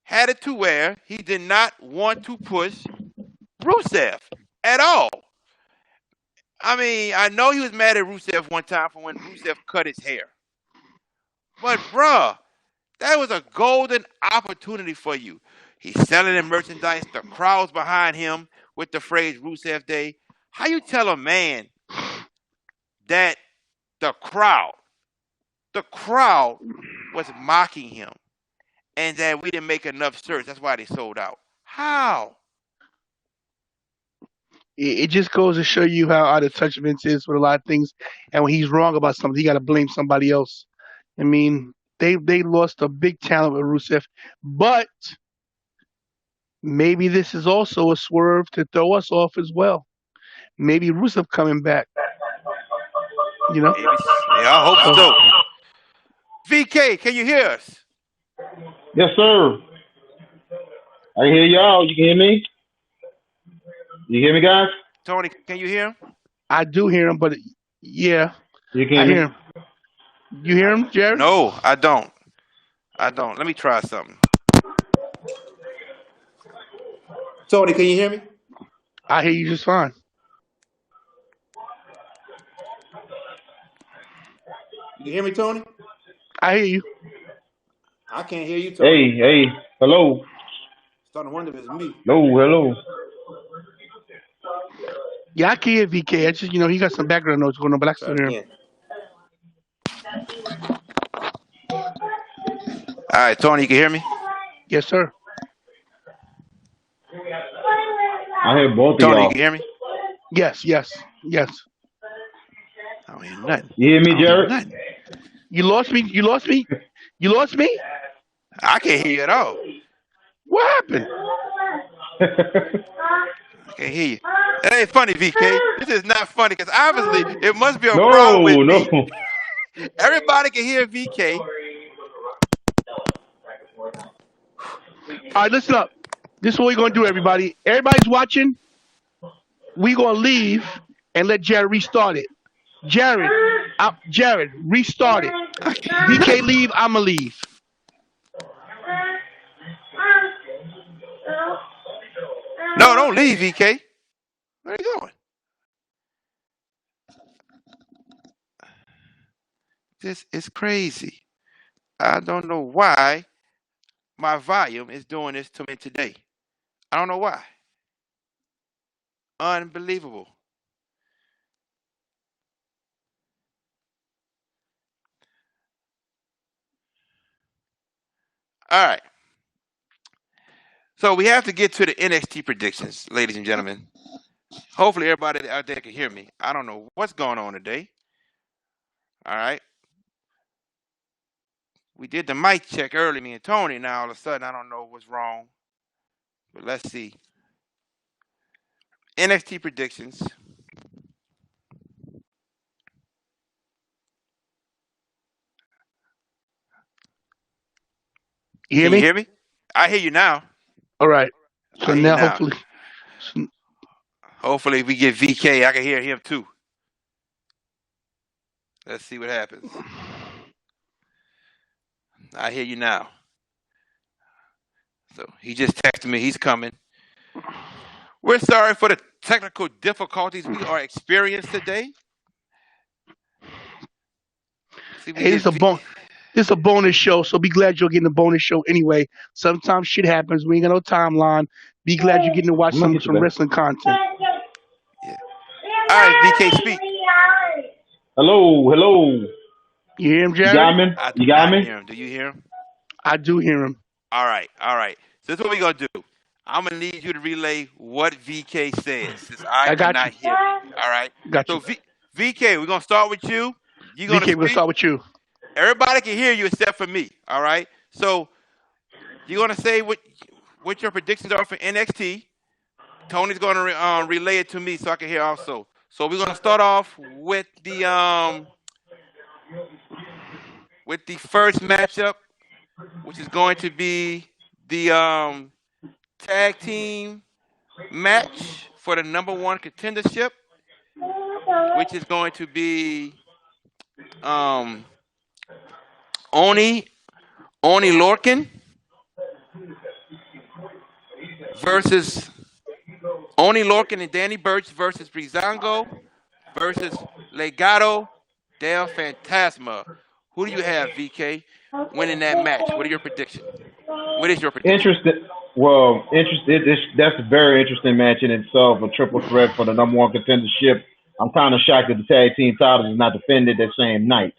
had it to where he did not want to push Rusev at all. I mean, I know he was mad at Rusev one time for when Rusev cut his hair. But, bruh, that was a golden opportunity for you. He's selling in merchandise. The crowd's behind him with the phrase Rusev Day. How you tell a man that the crowd was mocking him and that we didn't make enough shirts? That's why they sold out. How? It just goes to show you how out of touch Vince is with a lot of things, and when he's wrong about something, he got to blame somebody else. I mean, they lost a big talent with Rusev, but maybe this is also a swerve to throw us off as well. Maybe Rusev coming back, you know. Maybe. Yeah, I hope So so. VK, can you hear us? Yes, sir. I can hear y'all. You can hear me? You hear me, guys? Tony, can you hear him? I do hear him, but yeah, You can I hear hear me? him. You hear him, Jared? No, I don't. Let me try something. Tony, can you hear me? I hear you just fine. You can hear me, Tony? I hear you. I can't hear you, Tony. Hey, hello. Starting to wonder if it's me. Hello. Yeah, I can hear VK. I just, he got some background noise going on, but I Try still it hear him. again. All right, Tony, you can hear me? Yes, sir. I hear both of Tony, you y'all. can hear me? Yes. I don't hear nothing. You hear me, Jared? You lost me. You lost me. You lost me. I can't hear you at all. What happened? I can't hear you. That ain't funny, VK. This is not funny because obviously it must be a No, problem with no. me. Everybody can hear VK. All right, listen up. This is what we're gonna do, everybody. Everybody's watching. We're gonna leave and let Jared restart it. Jared, restart it. VK leave. I'ma leave. No, don't leave, VK. Where are you going? This is crazy. I don't know why my volume is doing this to me today. I don't know why. Unbelievable. All right. So we have to get to the NXT predictions, ladies and gentlemen. Hopefully everybody out there can hear me. I don't know what's going on today. All right. We did the mic check early, me and Tony. Now all of a sudden I don't know what's wrong. But let's see. NXT predictions. You hear Can you me? hear me? I hear you now. All right. So I hear you now, now. hopefully, If we get VK, I can hear him too. Let's see what happens. I hear you now. So he just texted me. He's coming. We're sorry for the technical difficulties we are experiencing today. See, hey, this is a bonus show, so be glad you're getting a bonus show anyway. Sometimes shit happens. We ain't got no timeline. Be glad you're getting to watch some wrestling content. Yeah. All right, VK, speak. Hello. You hear him, Jared? You got me? Hear him. Do you hear him? I do hear him. All right. So this is what we're going to do. I'm gonna need you to relay what VK says, since I I could got not you. hear it. All right. Got So you. VK, we're gonna start with you. You're gonna VK, we're gonna speak. start with you. Everybody can hear you except for me. All right. So you're gonna say what your predictions are for NXT. Tony's gonna relay it to me so I can hear also. So we're gonna start off with the first matchup, which is going to be the tag team match for the number one contendership, which is going to be um, Oni Oni Lorkin versus Oni Lorkin and Danny Burch versus Breezango versus Legado del Fantasma. Who do you have, VK, winning that match? What are your predictions? What is your prediction? Interesting. Well, interested. That's a very interesting match in itself. A triple threat for the number one contendership. I'm kind of shocked that the tag team titles is not defended that same night.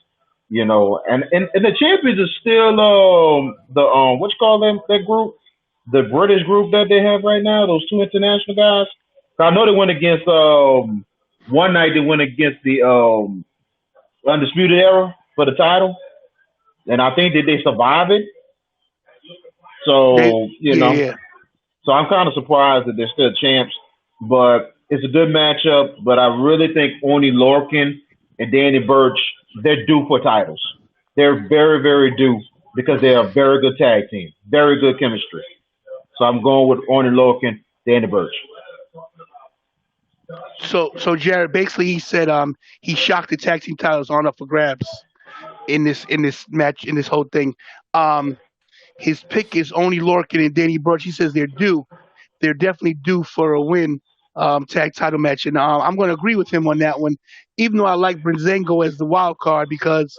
And the champions is still the what you call them that group, the British group that they have right now. Those two international guys. I know they went against one night they went against the Undisputed Era for the title, and I think that they survived it. They, So yeah, yeah. so I'm kind of surprised that they're still champs, but it's a good matchup. But I really think Oni Lorkin and Danny Burch, they're due for titles. They're very, very due because they're a very good tag team, very good chemistry. So I'm going with Oni Lorkin, Danny Burch. So Jared, basically he said he shocked the tag team titles on up for grabs in this match in this whole thing. Um, his pick is only Lorcan and Danny Burch. He says they're due. They're definitely due for a win tag title match, and I'm going to agree with him on that one. Even though I like Brinzengo as the wild card because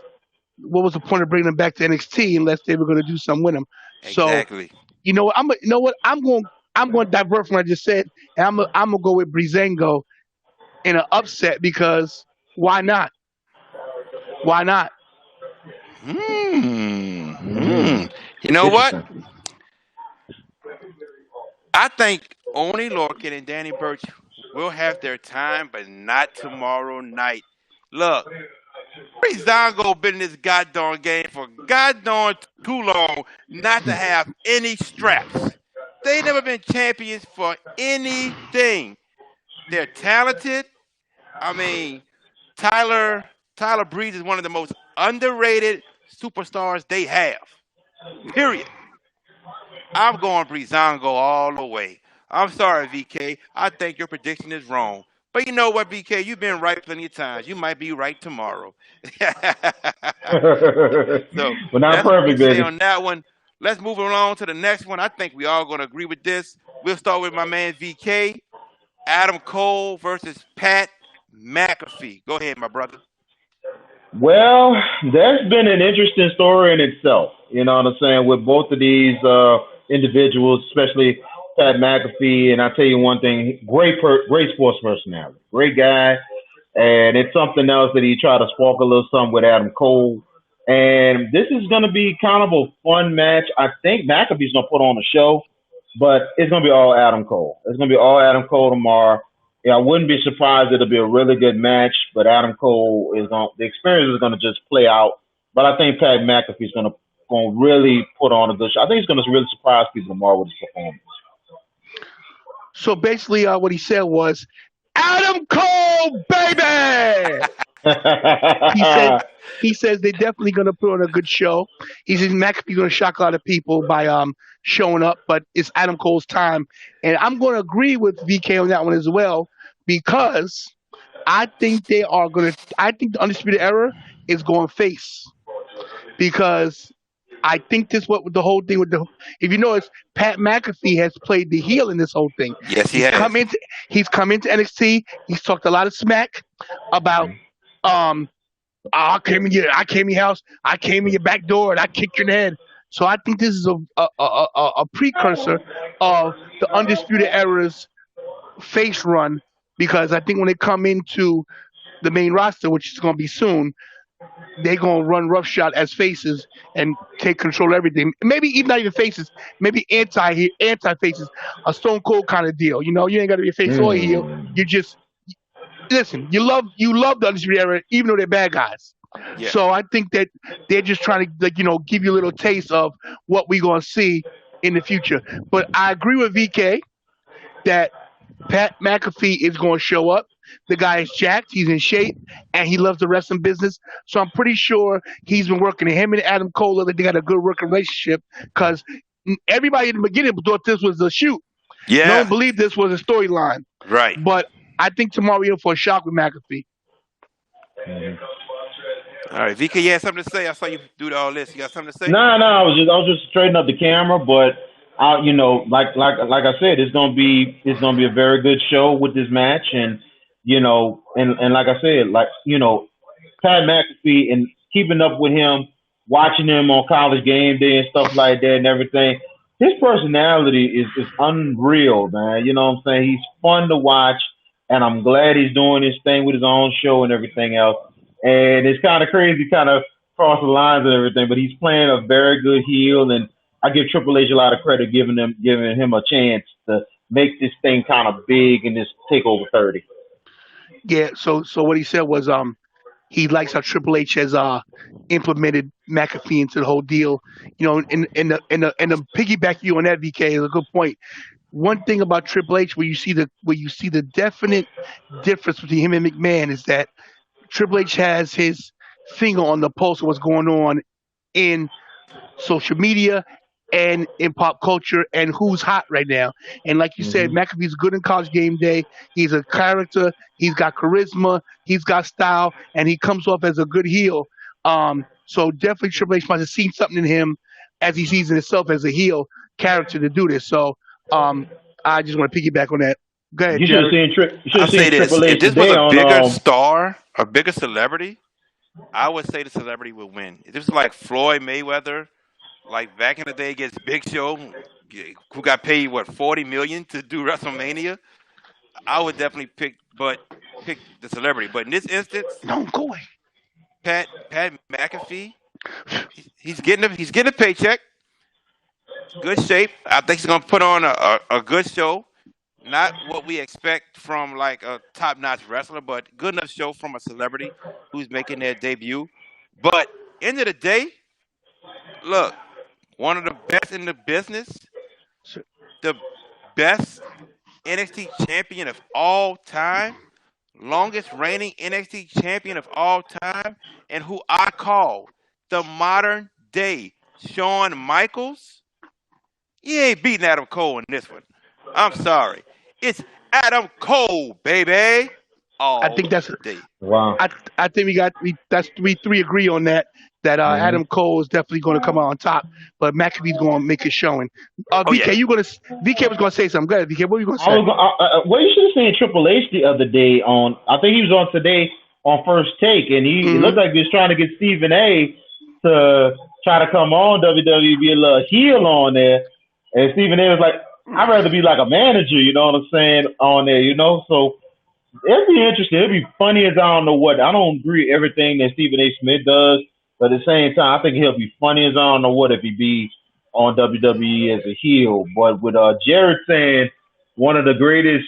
what was the point of bringing him back to NXT unless they were going to do something with him? So Exactly. you know what I'm going to divert from what I just said, and I'm gonna go with Brizango in an upset because why not? Why not? Hmm. Mm, You know what? interesting. I think Oni Lorkin and Danny Burch will have their time, but not tomorrow night. Look, Breezango been in this goddamn game for goddamn too long not to have any straps. They never been champions for anything. They're talented. I mean, Tyler Tyler Breeze is one of the most underrated superstars they have. Period. I'm going Breezango all the way. I'm sorry, VK. I think your prediction is wrong. But you know what, VK? You've been right plenty of times. You might be right tomorrow. So But not that's what we perfect, say baby. on that one. Let's move along to the next one. I think we all going to agree with this. We'll start with my man VK. Adam Cole versus Pat McAfee. Go ahead, my brother. Well, that's been an interesting story in itself. You know what I'm saying? With both of these individuals, especially Pat McAfee, and I tell you one thing: great sports personality, great guy, and it's something else that he tried to spark a little something with Adam Cole. And this is going to be kind of a fun match. I think McAfee's going to put on a show, but it's going to be all Adam Cole. It's going to be all Adam Cole tomorrow. Yeah, I wouldn't be surprised. It'll be a really good match, but Adam Cole is going. The experience is going to just play out. But I think Pat McAfee's going to really put on a good show. I think he's going to really surprise people tomorrow with his performance. So basically, what he said was, Adam Cole, baby. He said he says they're definitely going to put on a good show. He says McAfee going to shock a lot of people by showing up, but it's Adam Cole's time, and I'm going to agree with VK on that one as well because I think they are going to. I think the Undisputed Era is going face because I think this what the whole thing with the if you notice Pat McAfee has played the heel in this whole thing. Yes, he He's has. come into he's come into NXT. He's talked a lot of smack about um I came in your house, I came in your back door, and I kicked your head. So I think this is a precursor of the Undisputed Era's face run because I think when they come into the main roster, which is going to be soon, they're gonna run roughshod as faces and take control of everything. Maybe even not even faces, maybe anti faces, a Stone Cold kind of deal. You ain't got to be a face or a heel. Hmm. You just listen. You love the Undisputed Era, even though they're bad guys. Yeah. So I think that they're just trying to give you a little taste of what we're gonna see in the future. But I agree with VK that Pat McAfee is going to show up. The guy is jacked. He's in shape, and he loves the wrestling business. So I'm pretty sure he's been working. Him and Adam Cole, they got a good working relationship because everybody in the beginning thought this was a shoot. No one Yeah. believed this was a storyline. Right. But I think tomorrow we're in for a shock with McAfee. All right. VK, you had something to say? I saw you do all this. You got something to say? No, no, I was just straightening up the camera, but like I said, it's gonna be a very good show with this match, and and like I said, Pat McAfee and keeping up with him, watching him on College Game Day and stuff like that and everything. His personality is unreal, man. You know what I'm saying? He's fun to watch, and I'm glad he's doing his thing with his own show and everything else. And it's kind of crazy, kind of cross the lines and everything, but he's playing a very good heel, and I give Triple H a lot of credit giving him a chance to make this thing kind of big in this Takeover 30. Yeah. So what he said was he likes how Triple H has implemented McAfee into the whole deal. And the piggyback you on that, VK, is a good point. One thing about Triple H where you see the definite difference between him and McMahon is that Triple H has his finger on the pulse of what's going on in social media and in pop culture and who's hot right now. And like you said, Hmm. McAfee's good in College Game Day. He's a character. He's got charisma. He's got style, and he comes off as a good heel. So definitely Triple H must have seen something in him as he sees in himself as a heel character to do this. So um, I just want to piggyback on that. Go ahead, Jared. You should I have seen say this: Triple if H this was today a on bigger star, a bigger celebrity, I would say the celebrity would win. If this was like Floyd Mayweather, like back in the day against Big Show, who got paid what 40 million to do WrestleMania, I would definitely pick the celebrity. But in this instance, No, go away. Pat McAfee, he's getting a paycheck, good shape. I think he's gonna put on a good show. Not what we expect from like a top notch wrestler, but good enough show from a celebrity who's making their debut. But end of the day, look, one of the best in the business, So, the best NXT champion of all time, longest reigning NXT champion of all time, and who I call the modern day Shawn Michaels. You ain't beating Adam Cole in this one. I'm sorry. It's Adam Cole, baby, I all think that's day. Wow. I think we three agree on that. That Hmm. Adam Cole is definitely going to come out on top, but McAfee's going to make a showing. Oh yeah. VK was going to say something. Go ahead, VK. What were you going to I say? was well. You should have seen Triple H the other day on. I think he was on today on First Take, and it Hmm. looked like he was trying to get Stephen A. to try to come on WWE, be a little heel on there, and Stephen A. was like, "I'd rather be like a manager," you know what I'm saying, on there, So it'd be interesting. It'd be funny as I don't know what. I don't agree with everything that Stephen A. Smith does, but at the same time, I think he'll be funny as I don't know what if he be on WWE as a heel. But with Jared saying one of the greatest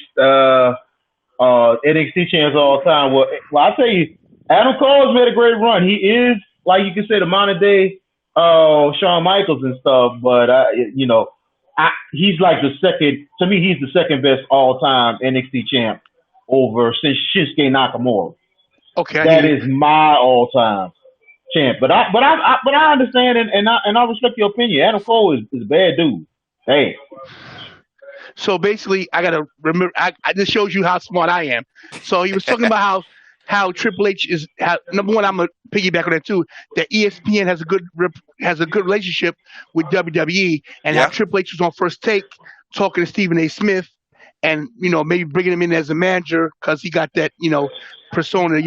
NXT champs of all time, well, I tell you, Adam Cole has made a great run. He is, like you can say, the modern day Shawn Michaels and stuff. But he's like the second. To me, he's the second best all time NXT champ over since Shinsuke Nakamura. Okay, I hear That you. is my all time champ. But I understand and I respect your opinion. Adam Cole is a bad dude. Hey. So basically, I got to remember. I this shows you how smart I am. So he was talking about how Triple H number one. I'm gonna piggyback on that too. That ESPN has a good relationship with WWE, and how Yeah. Triple H was on First Take talking to Stephen A. Smith, and maybe bringing him in as a manager because he got that persona.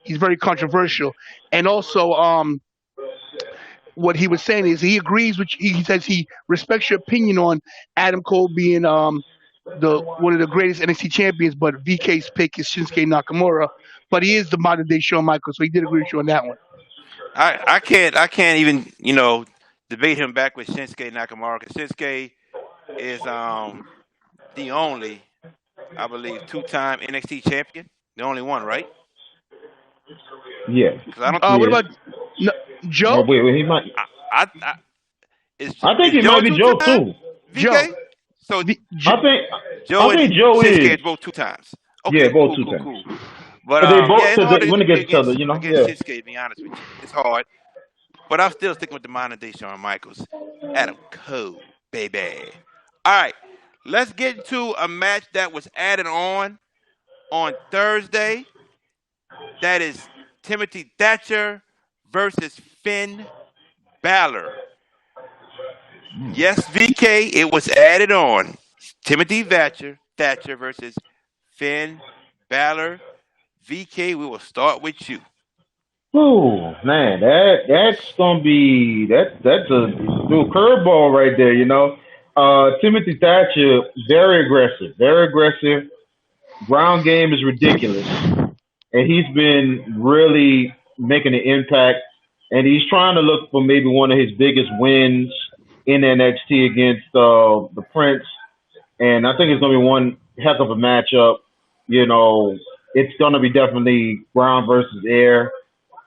He's very controversial, and also what he was saying is he agrees with he says he respects your opinion on Adam Cole being the one of the greatest NXT champions, but VK's pick is Shinsuke Nakamura. But he is the modern day Shawn Michaels, so he did agree with you on that one. I can't even debate him back with Shinsuke Nakamura. 'Cause Shinsuke is the only, I believe, two-time NXT champion. The only one, right? Yeah, Because I don't. he What is. about no, Oh Joe? wait, he might. I I think is he Joe might be two Joe time too. Joe, VK? So Joe, I think Joe I and think Joe Shinsuke is. is both two times. Yeah, Okay, both cool, two cool, times. cool. But But they yeah, both it's hard to when disagree against each other, against Yeah. Shinsuke. To be honest with you, it's hard. But I'm still sticking with the modern day Shawn Michaels, Adam Cole, baby. All right, let's get into a match that was added on Thursday. That is Timothy Thatcher versus Finn Balor. Yes, VK, it was added on. Timothy Thatcher versus Finn Balor. VK, we will start with you. Oh man, that's gonna be that's a little curveball right there. Timothy Thatcher, very aggressive, very aggressive. Ground game is ridiculous, and he's been really making an impact. And he's trying to look for maybe one of his biggest wins in NXT against the Prince. And I think it's going to be one heck of a matchup. You know, it's going to be definitely ground versus air.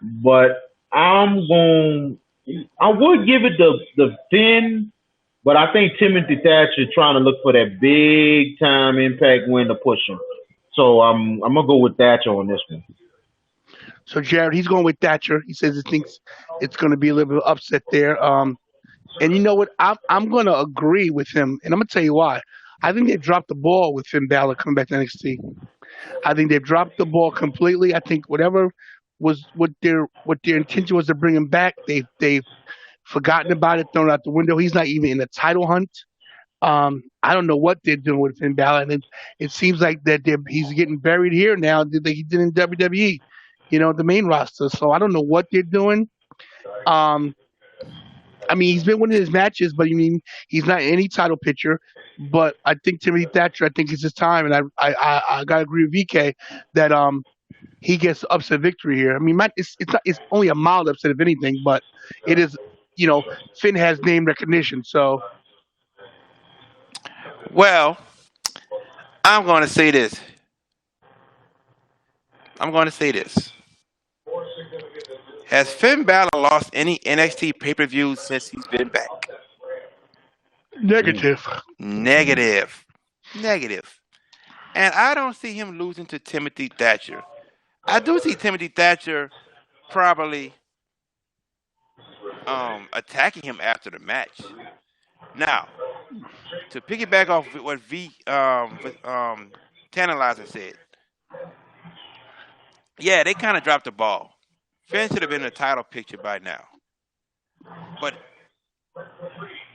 But I'm going. I would give it the Finn, but I think Timothy Thatcher trying to look for that big time impact win to push him. So I'm gonna go with Thatcher on this one. so Jared, he's going with Thatcher. He says he thinks it's going to be a little bit of upset there. And you know what? I'm going to agree with him, and I'm going to tell you why. I think they dropped the ball with Finn Balor coming back to NXT. I think they've dropped the ball completely. I think whatever was what their intention was to bring him back, they've forgotten about it, thrown it out the window. He's not even in the title hunt. I don't know what they're doing with Finn Balor, and it seems like that he's getting buried here now that he did in WWE, the main roster. So I don't know what they're doing. Um, I mean, he's been winning his matches, but he's not in any title picture. But I think Timothy Thatcher, I think it's his time, and I gotta agree with VK that he gets upset victory here. I mean, it's only a mild upset if anything, but it is you know Finn has name recognition, so Well, I'm going to say this. I'm going to say this. Has Finn Balor lost any NXT pay-per-views since he's been back? Mm, negative. Negative. Negative. And I don't see him losing to Timothy Thatcher. I do see Timothy Thatcher probably attacking him after the match. Now, to piggyback off what Tantalizer said, yeah, they kind of dropped the ball. Finn should have been in the title picture by now. But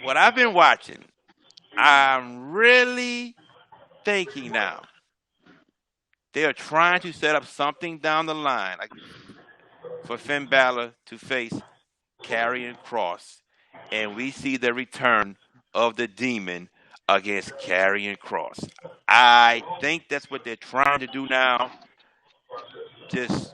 what I've been watching, I'm really thinking now they are trying to set up something down the line, like for Finn Balor to face Karrion Cross, and we see the return of the Demon against Karrion Cross. I think that's what they're trying to do now. Just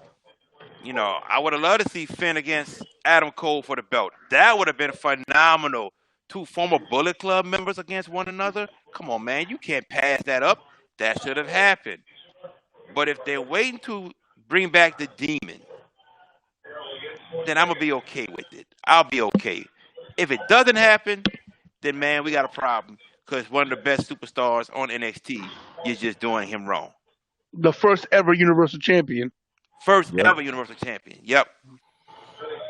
I would have loved to see Finn against Adam Cole for the belt. That would have been phenomenal. Two former Bullet Club members against one another. Come on, man, you can't pass that up. That should have happened. But if they're waiting to bring back the Demon, then I'm gonna be okay with it. I'll be okay. If it doesn't happen, then man, we got a problem because one of the best superstars on NXT is just doing him wrong. The first ever Universal Champion. First yep. ever Universal Champion. Yep.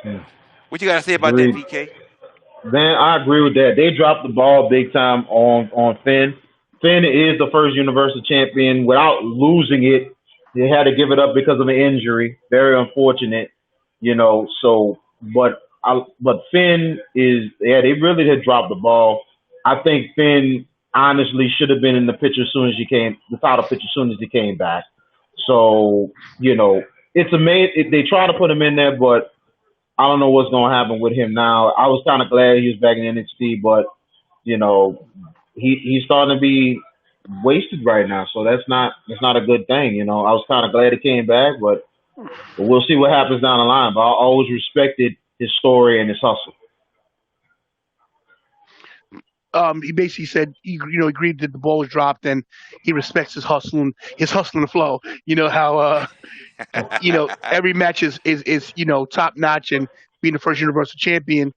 Mm. What you got to say about that, Agreed. VK? Man, I agree with that. They dropped the ball big time on Finn. Finn is the first Universal Champion without losing it. They had to give it up because of an injury. Very unfortunate, So, but Finn is they really did drop the ball. I think Finn honestly should have been in the picture as soon as the title picture as soon as he came back. So, it's amazing. They try to put him in there, but I don't know what's going to happen with him now. I was kind of glad he was back in NXT, but you know, he's starting to be wasted right now. So that's not a good thing. I was kind of glad he came back, but we'll see what happens down the line. But I always respected his story and his hustle. He basically said agreed that the ball was dropped and he respects his hustle and flow. You know how every match is top notch and being the first Universal Champion,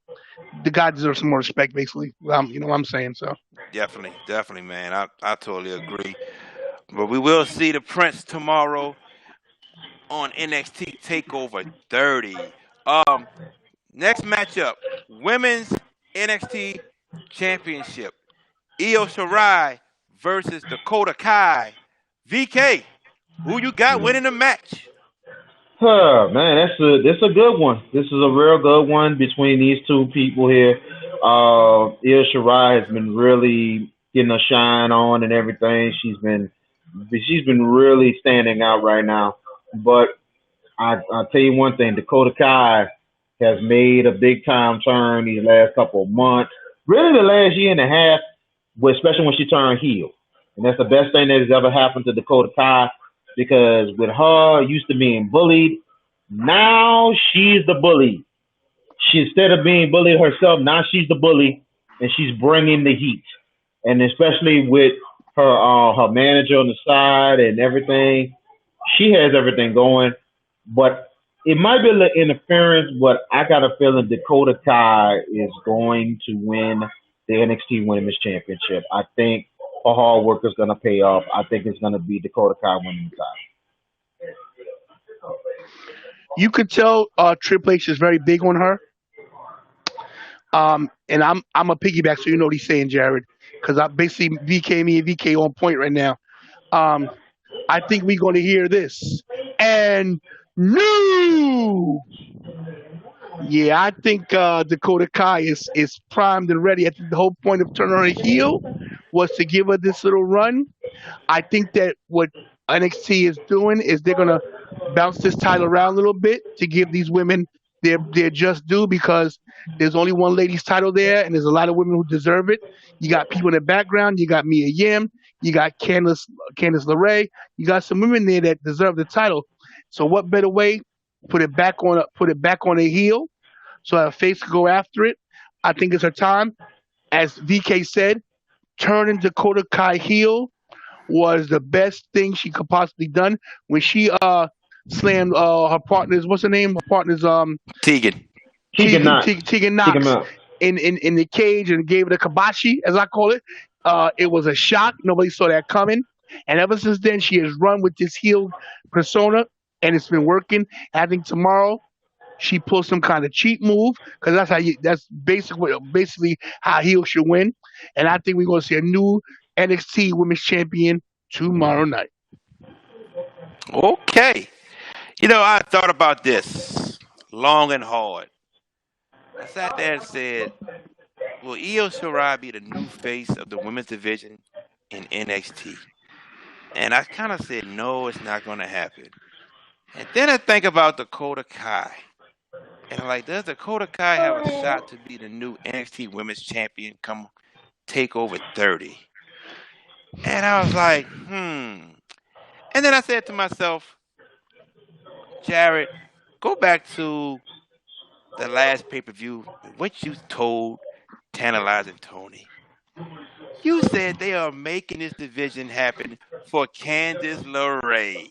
the guy deserves some more respect. Basically, what I'm saying. So Definitely, man. I totally agree. But we will see the Prince tomorrow on NXT Takeover 30. Next matchup, Women's NXT Championship. Io Shirai versus Dakota Kai. VK, who you got winning the match? Man, that's a good one. This is a real good one between these two people here. Io Shirai has been really getting a shine on and everything. She's been really standing out right now. But I'll tell you one thing, Dakota Kai has made a big time turn these last couple of months. Really the last year and a half, especially when she turned heel. And that's the best thing that has ever happened to Dakota Kai because with her used to being bullied, now she's the bully. Instead of being bullied herself, now she's the bully and she's bringing the heat. And especially with her manager on the side and everything, she has everything going. But it might be a little interference, but I got a feeling Dakota Kai is going to win the NXT Women's Championship. I think her hard work is going to pay off. I think it's going to be Dakota Kai winning the title. you could tell Triple H is very big on her. And I'm a piggyback, so you know what he's saying, Jared, because I basically me and VK on point right now. Um, I think we're going to hear this and new. Yeah, I think Dakota Kai is primed and ready. I think the whole point of turning her heel was to give her this little run. I think that what NXT is doing is they're gonna bounce this title around a little bit to give these women their just due because there's only one ladies title there and there's a lot of women who deserve it. You got people in the background, you got Mia Yim, you got Candice LeRae, you got some women there that deserve the title. So what better way? Put it back on a heel so her face could go after it. I think it's her time. As VK said, turning Dakota Kai heel was the best thing she could possibly done when she slammed her partners. What's her name? Her partners Tegan. Tegan Knox. Tegan Tegan Knox Knox. in the cage and gave it a kibashi, as I call it. It was a shock. Nobody saw that coming. And ever since then, she has run with this heel persona, and it's been working. I think tomorrow she pulls some kind of cheat move because that's basically how heel should win. And I think we're going to see a new NXT Women's Champion tomorrow night. Okay. I thought about this long and hard. I sat there and said, will Io Shirai be the new face of the women's division in NXT? And I kind of said, no, it's not going to happen. And then I think about Dakota Kai. And I'm like, does Dakota Kai have a shot to be the new NXT Women's Champion come TakeOver 30? And I was like, And then I said to myself, Jared, go back to the last pay-per-view, what you told Tantalizing Tony. You said they are making this division happen for Candice LeRae.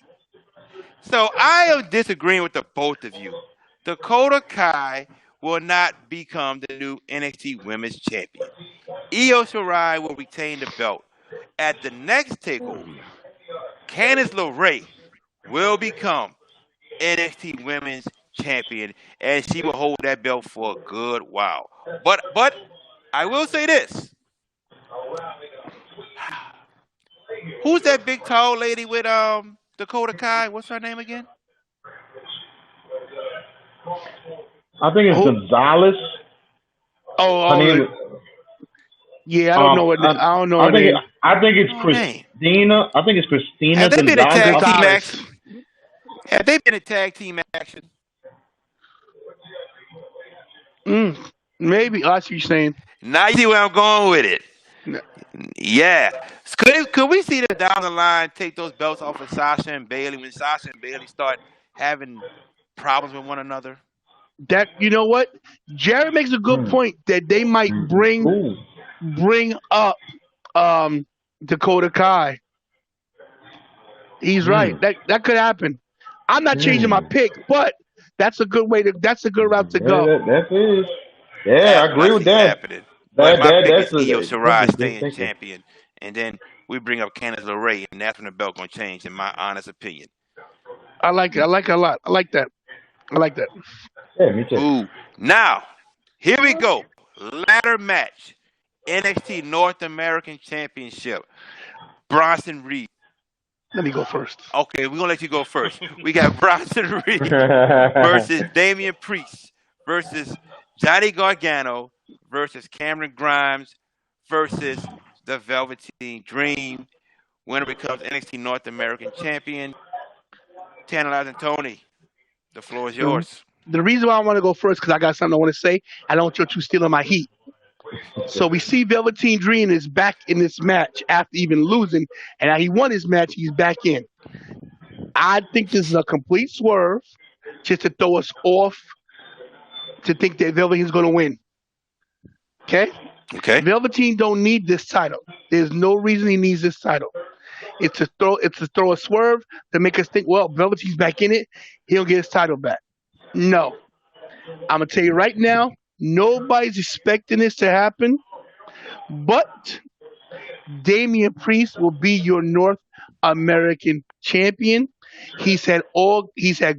So I am disagreeing with the both of you. Dakota Kai will not become the new NXT Women's Champion. Io Shirai will retain the belt. At the next takeover, Candice LeRae will become NXT Women's Champion, and she will hold that belt for a good while. But I will say this: who's that big tall lady with Dakota Kai? What's her name again? I think it's Who? Gonzalez. Her name. Yeah, I don't know what I don't know her name. I think it's Oh, name. Christina. I think it's Christina Have they been in tag Gonzalez. team Gonzalez. action? Have they been in tag team action? Maybe I see what you're saying. Now you see where I'm going with it. N- Yeah. Could we see them down the line take those belts off of Sasha and Bailey when Sasha and Bailey start having problems with one another? That you know what? Jared makes a good Mm, point that they might ooh. bring up Dakota Kai. He's right. Mm, That could happen. I'm not changing my mm. pick, but that's a good route to Yeah, go. that is. Yeah, Yeah, I I agree with see it that. happening. But That my that pick is that's Io that's Shirai a good staying thinking. champion, and then we bring up Candice LeRae, and that's when the belt gonna change, in my honest opinion. I like it. I like it a lot. I like that. I like that. Yeah, me too. Ooh, now here we go. Ladder match, NXT North American Championship. Bronson Reed. Let me go first. Okay, we're gonna let you go first. We got Bronson Reed versus Damian Priest versus Johnny Gargano versus Cameron Grimes versus the Velveteen Dream. Winner becomes NXT North American Champion. Tantilizing Tony, the floor is The yours. the reason why I want to go first because I got something I want to say. I don't want you stealing my heat. So we see Velveteen Dream is back in this match after even losing, and now he won his match. He's back in. I think this is a complete swerve just to throw us off to think that Velveteen's going to win. Okay, Okay, Velveteen don't need this title. There's no reason he needs this title. It's to throw a swerve to make us think, well, Velveteen's back in it. He'll get his title back. No, I'm gonna tell you right now, nobody's expecting this to happen, but Damian Priest will be your North American champion. He's had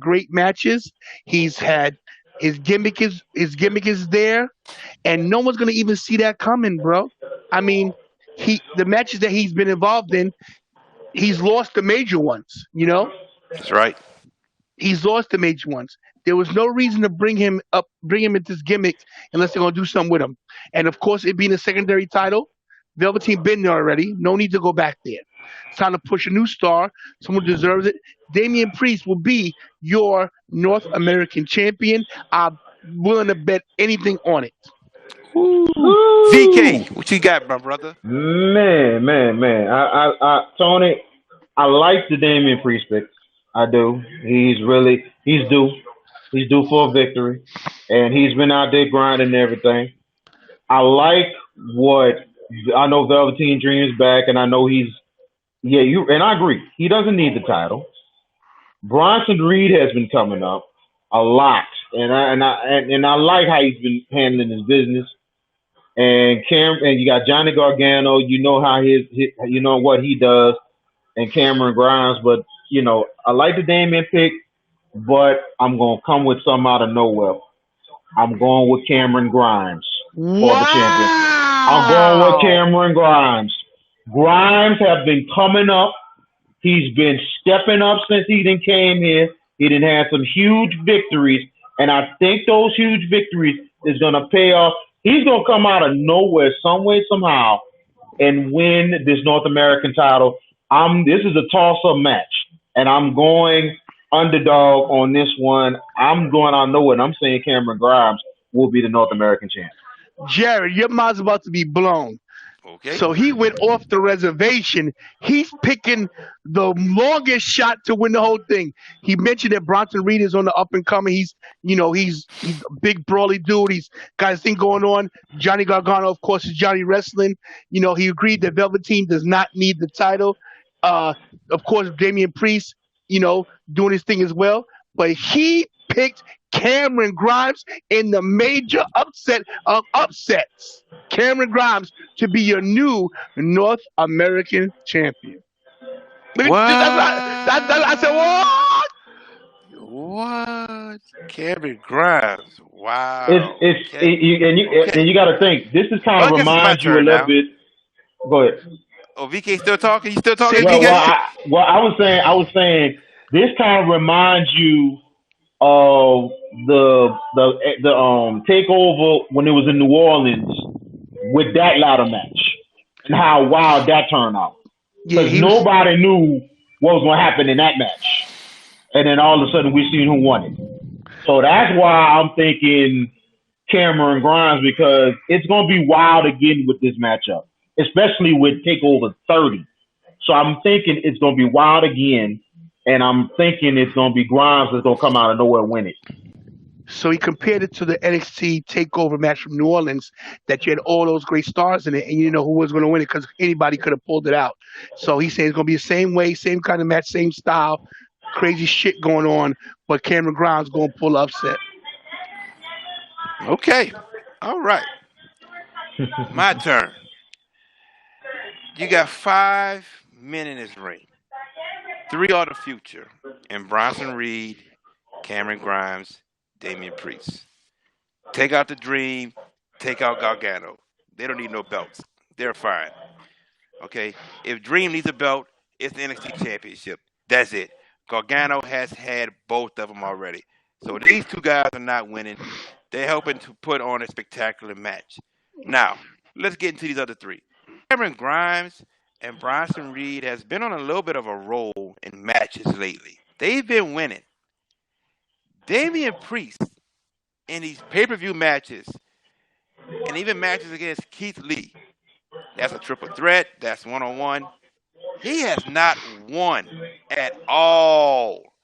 great matches. He's had his gimmick is there, and no one's gonna even see that coming, bro. I mean, the matches that he's been involved in, he's lost the major ones. that's right. He's lost the major ones. There was no reason to bring him into this gimmick unless they're gonna do something with him. And of course, it being a secondary title, Velveteen been there already. No need to go back there. It's time to push a new star. Someone deserves it. Damian Priest will be your North American champion. I'm willing to bet anything on it. Ooh. VK, Woo! what you got, my brother? Man. Tony, I like the Damian Priest pick. I do. He's due. He's due for a victory, and he's been out there grinding and everything. I like what I know. Velveteen Dream is back, and I know he's you. And I agree. He doesn't need the title. Bronson Reed has been coming up a lot, and I like how he's been handling his business. And you got Johnny Gargano. You know how his you know what he does, and Cameron Grimes. But I like the Damien pick, but I'm gonna come with some out of nowhere. I'm going with Cameron Grimes for the champion. I'm going with Wow! Cameron Grimes. Grimes have been coming up. He's been stepping up since he done came here. He done had some huge victories, and I think those huge victories is gonna pay off. He's gonna come out of nowhere, some way, somehow, and win this North American title. This is a toss-up match, and I'm going underdog on this one. I'm going out of nowhere, and I'm saying Cameron Grimes will be the North American champ. Jared, your mind's about to be blown. Okay, So he went off the reservation. He's picking the longest shot to win the whole thing. He mentioned that Bronson Reed is on the up and coming. He's a big brawly dude. He's got his thing going on. Johnny Gargano, of course, is Johnny Wrestling. He agreed that Velveteen does not need the title. Uh, of course, Damian Priest, doing his thing as well. But he picked Cameron Grimes in the major upset of upsets. Cameron Grimes to be your new North American champion. I said, what? what? What? Cameron Grimes. It's Wow. it's Okay. it, you, Okay. and you got to think. This is kind Well, of I guess it's my reminds you a turn little now. bit. Go ahead. Oh, VK still talking? You still talking, Say Well, well, VK? VK. I, well, I was saying this kind of reminds you of the takeover when it was in New Orleans with that ladder match and how wild that turned out Yeah, because he was. nobody knew what was going to happen in that match, and then all of a sudden we seen who won it. So that's why I'm thinking Cameron Grimes because it's going to be wild again with this matchup, especially with Takeover 30. So I'm thinking it's going to be wild again, and I'm thinking it's going to be Grimes that's going to come out of nowhere and win it. So he compared it to the NXT Takeover match from New Orleans that you had all those great stars in it, and you didn't know who was going to win it because anybody could have pulled it out. So he said it's going to be the same way, same kind of match, same style, crazy shit going on, but Cameron Grimes going to pull upset. Okay. All right. My turn. You got 5 men in this ring. 3 are the future. And Bronson Reed, Cameron Grimes, Damian Priest. Take out the Dream. Take out Gargano. They don't need no belts. They're fine. Okay? If Dream needs a belt, it's the NXT Championship. That's it. Gargano has had both of them already. So these 2 guys are not winning. They're helping to put on a spectacular match. Now, let's get into these other 3. Cameron Grimes and Bronson Reed has been on a little bit of a roll in matches lately. They've been winning. Damian Priest in these pay-per-view matches and even matches against Keith Lee, that's a triple threat, that's one-on-one. He has not won at all.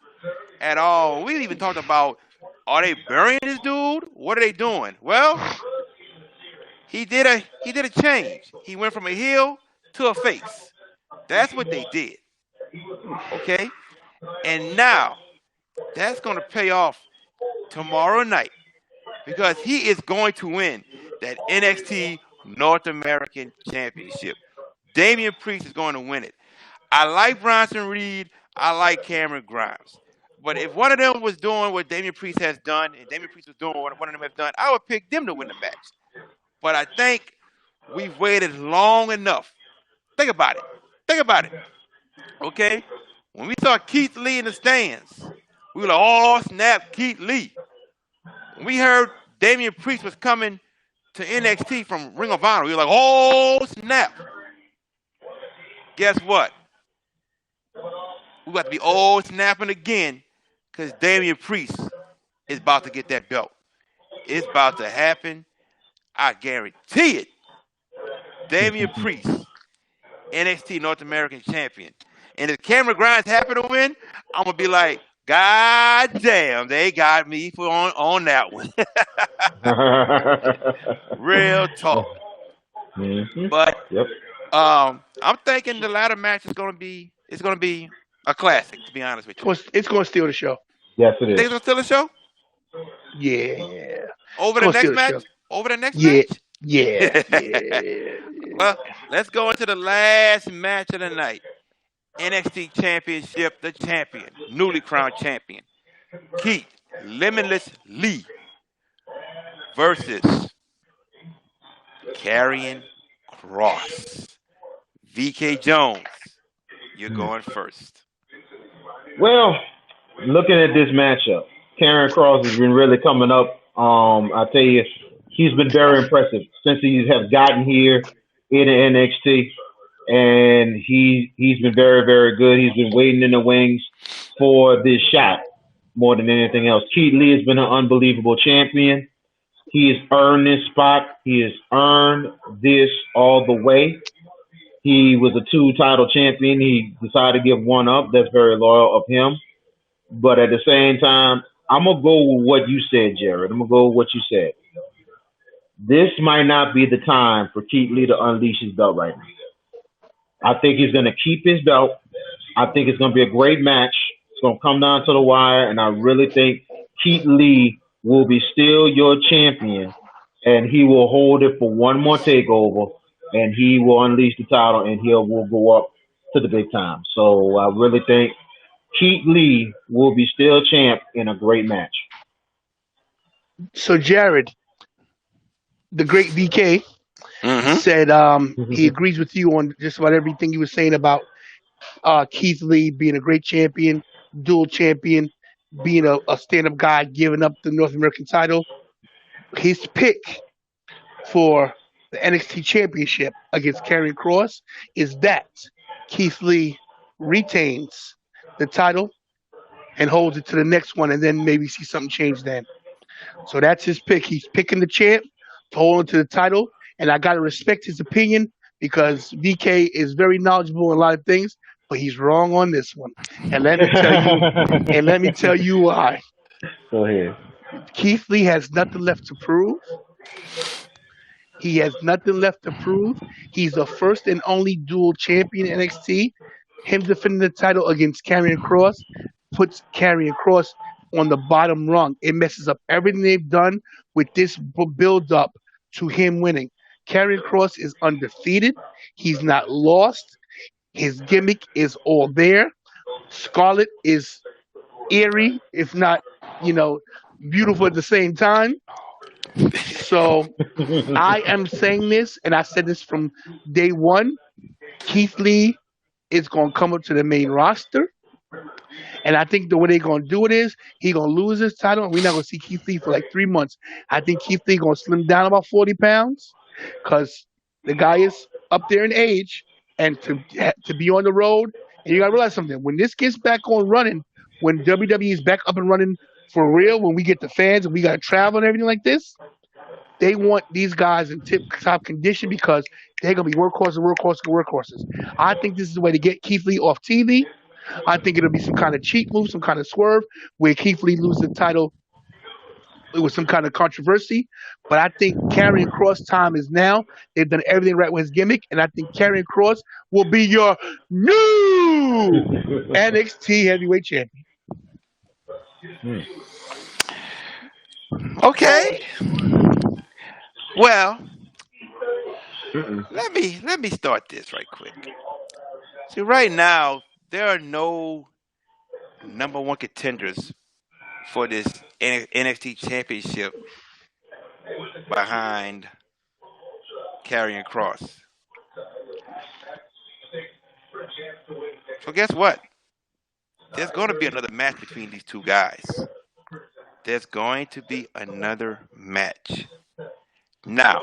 At all. We even talked about, are they burying this dude? What are they doing? Well, he did a change. He went from a heel to a face. That's what they did. Okay? And now that's going to pay off tomorrow night because he is going to win that NXT North American Championship. Damian Priest is going to win it. I like Bronson Reed. I like Cameron Grimes. But if one of them was doing what Damian Priest has done, and Damian Priest was doing what one of them has done, I would pick them to win the match. But I think we've waited long enough. Think about it. Think about it. Okay? When we saw Keith Lee in the stands, we were like, oh, snap, Keith Lee. When we heard Damian Priest was coming to NXT from Ring of Honor, we were like, oh, snap. Guess what? We're about to be all snapping again because Damian Priest is about to get that belt. It's about to happen. I guarantee it. Damian Priest, NXT North American Champion. And if Cameron Grimes happen to win, I'm going to be like, God damn, they got me on that one. Real talk. Mm-hmm. But Yep. I'm thinking the ladder match is going to be a classic, to be honest with you. It's going to steal the show. Yes, it Think it's is. going to steal the show? Yeah. Over It's the gonna next steal the match? show. Over the next Yeah. match? Yeah. Well, let's go into the last match of the night. NXT Championship, the champion, newly crowned champion, Keith Limitless Lee versus Karrion Kross. VK Jones, you're going first. Well, looking at this matchup, Karrion Kross has been really coming up. I tell you, he's been very impressive since he has gotten here in NXT, and he's been very, very good. He's been waiting in the wings for this shot more than anything else. Keith Lee has been an unbelievable champion. He has earned this spot. He has earned this all the way. He was a 2-title champion. He decided to give one up. That's very loyal of him. But at the same time, I'm going to go with what you said, Jared. I'm going to go with what you said. This might not be the time for Keith Lee to unleash his belt right now. I think he's going to keep his belt. I think it's going to be a great match. It's going to come down to the wire, and I really think Keith Lee will be still your champion, and he will hold it for one more takeover, and he will unleash the title, and he will go up to the big time. So I really think Keith Lee will be still champ in a great match. So Jared, the great VK, said he agrees with you on just about everything you were saying about Keith Lee being a great champion, dual champion, being a stand-up guy, giving up the North American title. His pick for the NXT Championship against Karrion Kross is that Keith Lee retains the title and holds it to the next one, and then maybe see something change then. So that's his pick. He's picking the champ to hold on to the title, and I gotta respect his opinion because VK is very knowledgeable in a lot of things, but he's wrong on this one. And let me tell you why. Go ahead. Keith Lee has nothing left to prove. He has nothing left to prove. He's the first and only dual champion in NXT. Him defending the title against Karrion Cross puts Karrion Cross on the bottom rung. It messes up everything they've done with this build up to him winning. Karrion Cross is undefeated. He's not lost. His gimmick is all there. Scarlett is eerie, if not, you know, beautiful at the same time. So I am saying this, and I said this from day one. Keith Lee is going to come up to the main roster, and I think the way they're going to do it is he's going to lose his title, and we're not going to see Keith Lee for like 3 months. I think Keith Lee going to slim down about 40 pounds because the guy is up there in age, and to be on the road, and you got to realize something. When this gets back on running, when WWE is back up and running for real, when we get the fans and we got to travel and everything like this, they want these guys in tip top condition because they're gonna be workhorses, workhorses, workhorses. I think this is the way to get Keith Lee off TV. I think it'll be some kind of cheat move, some kind of swerve where Keith Lee loses the title with some kind of controversy. But I think Karrion Cross time is now. They've done everything right with his gimmick, and I think Karrion Cross will be your new NXT Heavyweight Champion. Okay. Well, let me start this right quick. See, right now there are no number one contenders for this NXT Championship behind Karrion Cross. So guess what? There's going to be another match between these two guys. There's going to be another match. Now,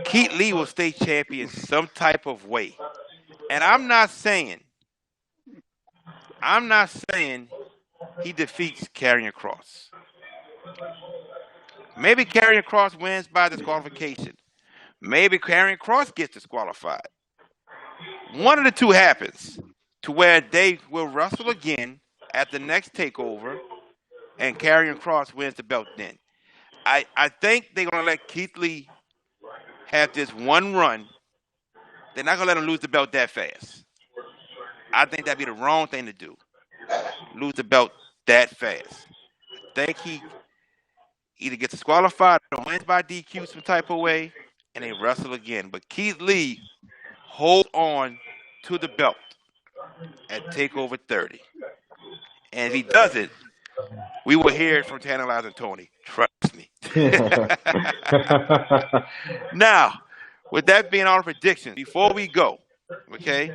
Keith Lee will stay champion some type of way. And I'm not saying he defeats Karrion Cross. Maybe Karrion Cross wins by disqualification. Maybe Karrion Cross gets disqualified. One of the two happens to where they will wrestle again at the next takeover and Karrion Cross wins the belt then. I think they're gonna let Keith Lee have this one run. They're not gonna let him lose the belt that fast. I think that'd be the wrong thing to do. Lose the belt that fast. I think he either gets disqualified or wins by DQ some type of way, and they wrestle again. But Keith Lee hold on to the belt at Takeover 30, and if he does it, we will hear it from Tantilizing Tony. Trust me. Now, with that being our predictions, before we go, okay,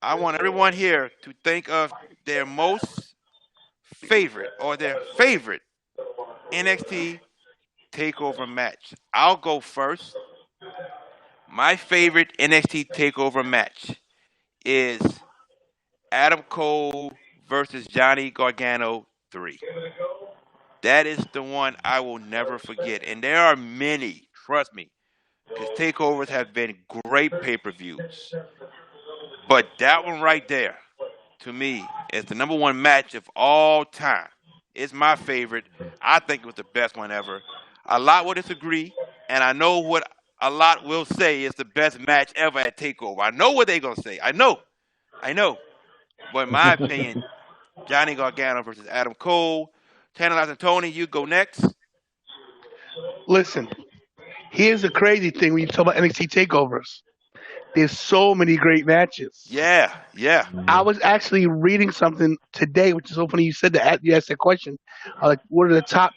I want everyone here to think of their most favorite or their favorite NXT Takeover match. I'll go first. My favorite NXT Takeover match is Adam Cole versus Johnny Gargano 3. That is the one I will never forget. And there are many, trust me, because takeovers have been great pay-per-views. But that one right there, to me, is the number one match of all time. It's my favorite. I think it was the best one ever. A lot will disagree, and I know what a lot will say is the best match ever at Takeover. I know what they're gonna say. I know. But in my opinion, Johnny Gargano versus Adam Cole. Tantalizing Tony, you go next. Listen, here's the crazy thing when you talk about NXT takeovers. There's so many great matches. Yeah. I was actually reading something today, which is so funny you said that. You asked that question. Like, what are the top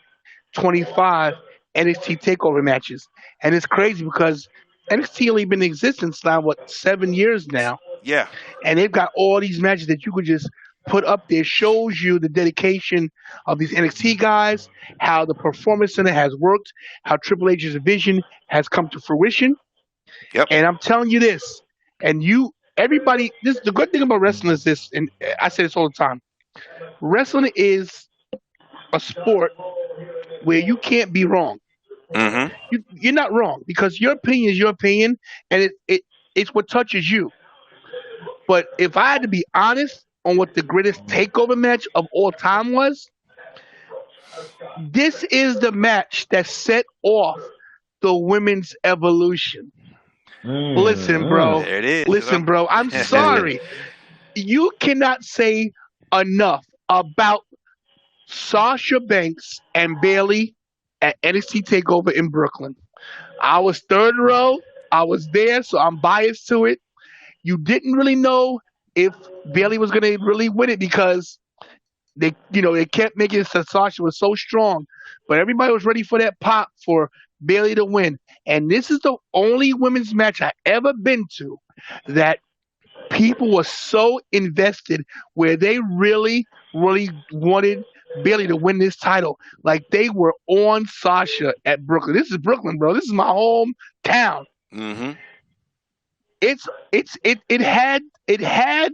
25 NXT takeover matches? And it's crazy because NXT only been in existence now, what, 7 years now? Yeah. And they've got all these matches that you could just put up there. Shows you the dedication of these NXT guys, how the performance center has worked, how Triple H's vision has come to fruition. Yep. And I'm telling you this, and everybody, this the good thing about wrestling is this, and I say this all the time. Wrestling is a sport where you can't be wrong. Mm-hmm. You're not wrong because your opinion is your opinion, and it's what touches you. But if I had to be honest on what the greatest takeover match of all time was, This is the match that set off the women's evolution. Listen, bro. Mm, There it is. Listen, bro. I'm mm, sorry. You cannot say enough about Sasha Banks and Bailey at NXT Takeover in Brooklyn. I was third row. I was there, so I'm biased to it. You didn't really know if Bailey was going to really win it because they kept making it so Sasha was so strong, but everybody was ready for that pop for Bailey to win. And this is the only women's match I ever been to that people were so invested where they really, really wanted Bailey to win this title. Like they were on Sasha at Brooklyn. This is Brooklyn, bro. This is my hometown. Mm-hmm. It had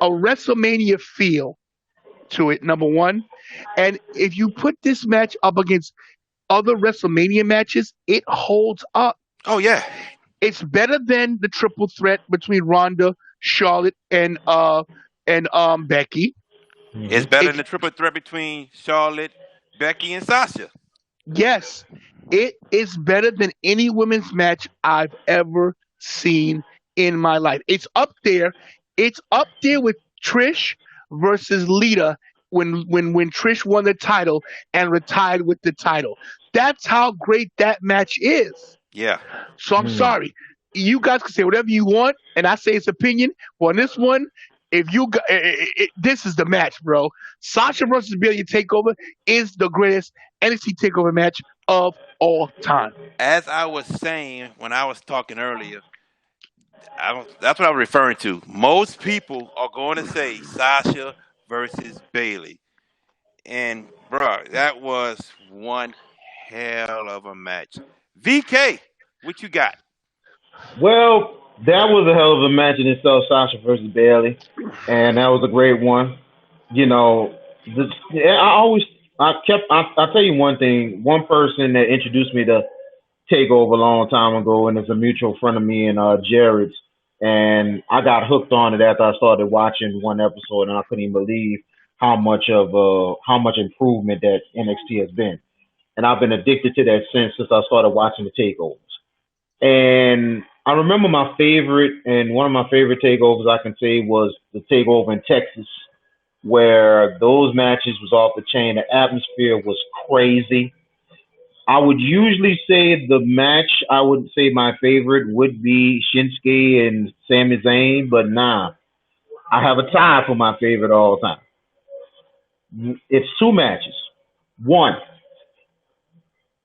a WrestleMania feel to it, number one. And if you put this match up against other WrestleMania matches, it holds up. Oh yeah, It's better than the triple threat between Ronda, Charlotte, and Becky. it's mhm. better than It the triple threat between Charlotte, Becky, and Sasha. Yes, it is better than any women's match I've ever seen in my life. It's up there. It's up there with Trish versus Lita when Trish won the title and retired with the title. That's how great that match is. Yeah. So I'm Mm. sorry. You guys can say whatever you want, and I say it's opinion. But on this one, if you got, this is the match, bro. Sasha versus Bailey Takeover is the greatest NXT Takeover match of all time. As I was saying when I was talking earlier, that's what I'm referring to. Most people are going to say Sasha versus Bailey, and bro, that was one hell of a match. VK, what you got? Well, that was a hell of a match in itself, Sasha versus Bailey, and that was a great one. You know, I always, I tell you one thing. One person that introduced me to Takeover a long time ago, and it's a mutual friend of me and Jared's, and I got hooked on it after I started watching one episode, and I couldn't even believe how much improvement that NXT has been, and I've been addicted to that since I started watching the takeovers. And I remember my favorite, and one of my favorite takeovers I can say was the takeover in Texas, where those matches was off the chain. The atmosphere was crazy. I would usually say the match I would say my favorite would be Shinsuke and Sami Zayn, but nah, I have a tie for my favorite all time. It's two matches. One,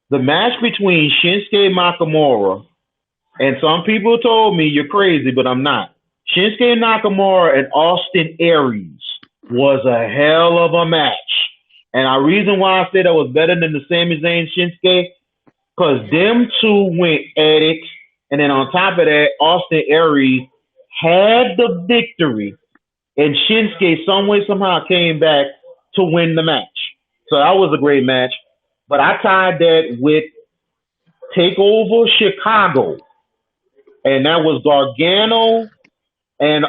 the match between Shinsuke Nakamura, and some people told me you're crazy, but I'm not. Shinsuke Nakamura and Austin Aries was a hell of a match. And the reason why I said that was better than the Sami Zayn Shinsuke, because them two went at it. And then on top of that, Austin Aries had the victory. And Shinsuke some way, somehow came back to win the match. So that was a great match. But I tied that with Takeover Chicago. And that was Gargano and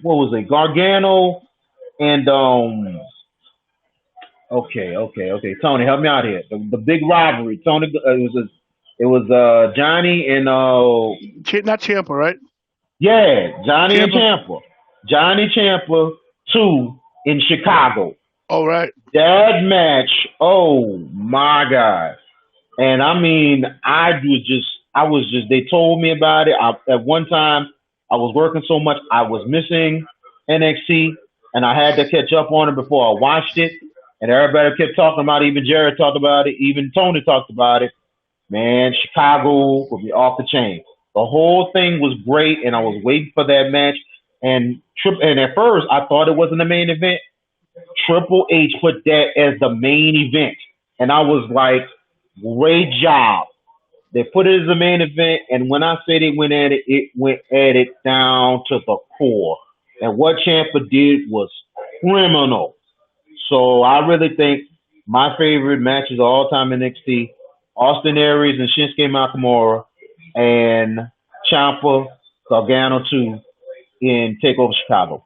what was it? Gargano and okay. Tony, help me out here. The big rivalry. Tony, it was Johnny and Not Champa, right? yeah, Johnny and Champa. Champa. Johnny Champa 2 in Chicago. All right. That match, oh my God. And I mean, they told me about it. At one time, I was working so much, I was missing NXT, and I had to catch up on it before I watched it. And everybody kept talking about it. Even Jared talked about it. Even Tony talked about it. Man, Chicago would be off the chain. The whole thing was great, and I was waiting for that match. And at first, I thought it wasn't the main event. Triple H put that as the main event, and I was like, great job. They put it as the main event, and when I said it went at it down to the core. And what Champa did was criminal. So I really think my favorite matches of all time in NXT, Austin Aries and Shinsuke Nakamura, and Ciampa Gargano 2 in Takeover Chicago.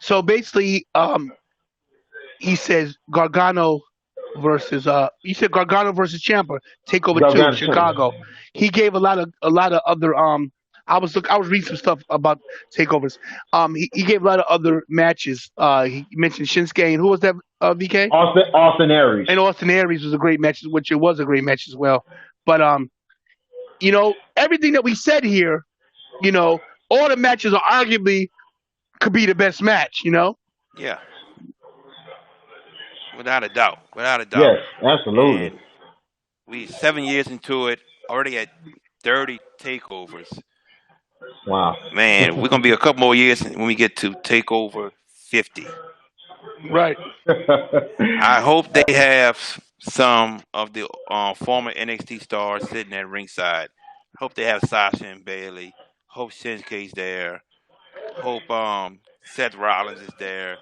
So basically, he says Gargano versus he said Gargano versus Ciampa Takeover Two Gargano. Chicago. He gave a lot of other I was reading some stuff about takeovers. He gave a lot of other matches. He mentioned Shinsuke and who was that? VK Austin Aries. and Austin Aries was a great match, which it was a great match as well. But everything that we said here, you know, all the matches are arguably could be the best match. Yeah, without a doubt, without a doubt. Yes, absolutely. And we 7 years into it, already at 30 takeovers. Wow. Man, we're gonna be a couple more years when we get to takeover 50. Right. I hope they have some of the former NXT stars sitting at ringside. Hope they have Sasha and Bailey. Hope Shinsuke's there. Hope Seth Rollins is there.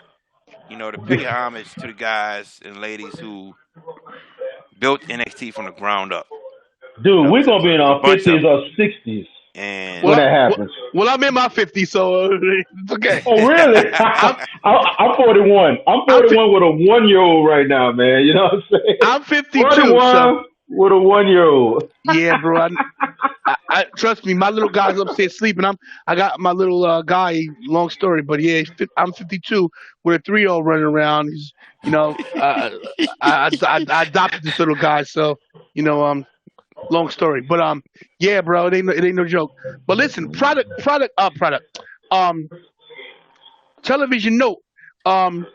To pay homage to the guys and ladies who built NXT from the ground up. Dude, we're gonna be in A our bunch of 50s them. or 60s And when Well, that well, happens. well, I'm in my 50s, so it's okay. Oh, really? I'm I'm 41. I'm I'm fi- 41 with a 1-year-old right now, man. You know what I'm saying? I'm 52, so 41 with a 1-year-old. yeah, bro. I trust me. My little guy's upstairs sleeping. I got my little guy. Long story, but yeah, I'm 52 with a 3-year-old running around. I adopted this little guy, so long story. But yeah, bro, it ain't no joke. But listen, product. Um, television note. Um,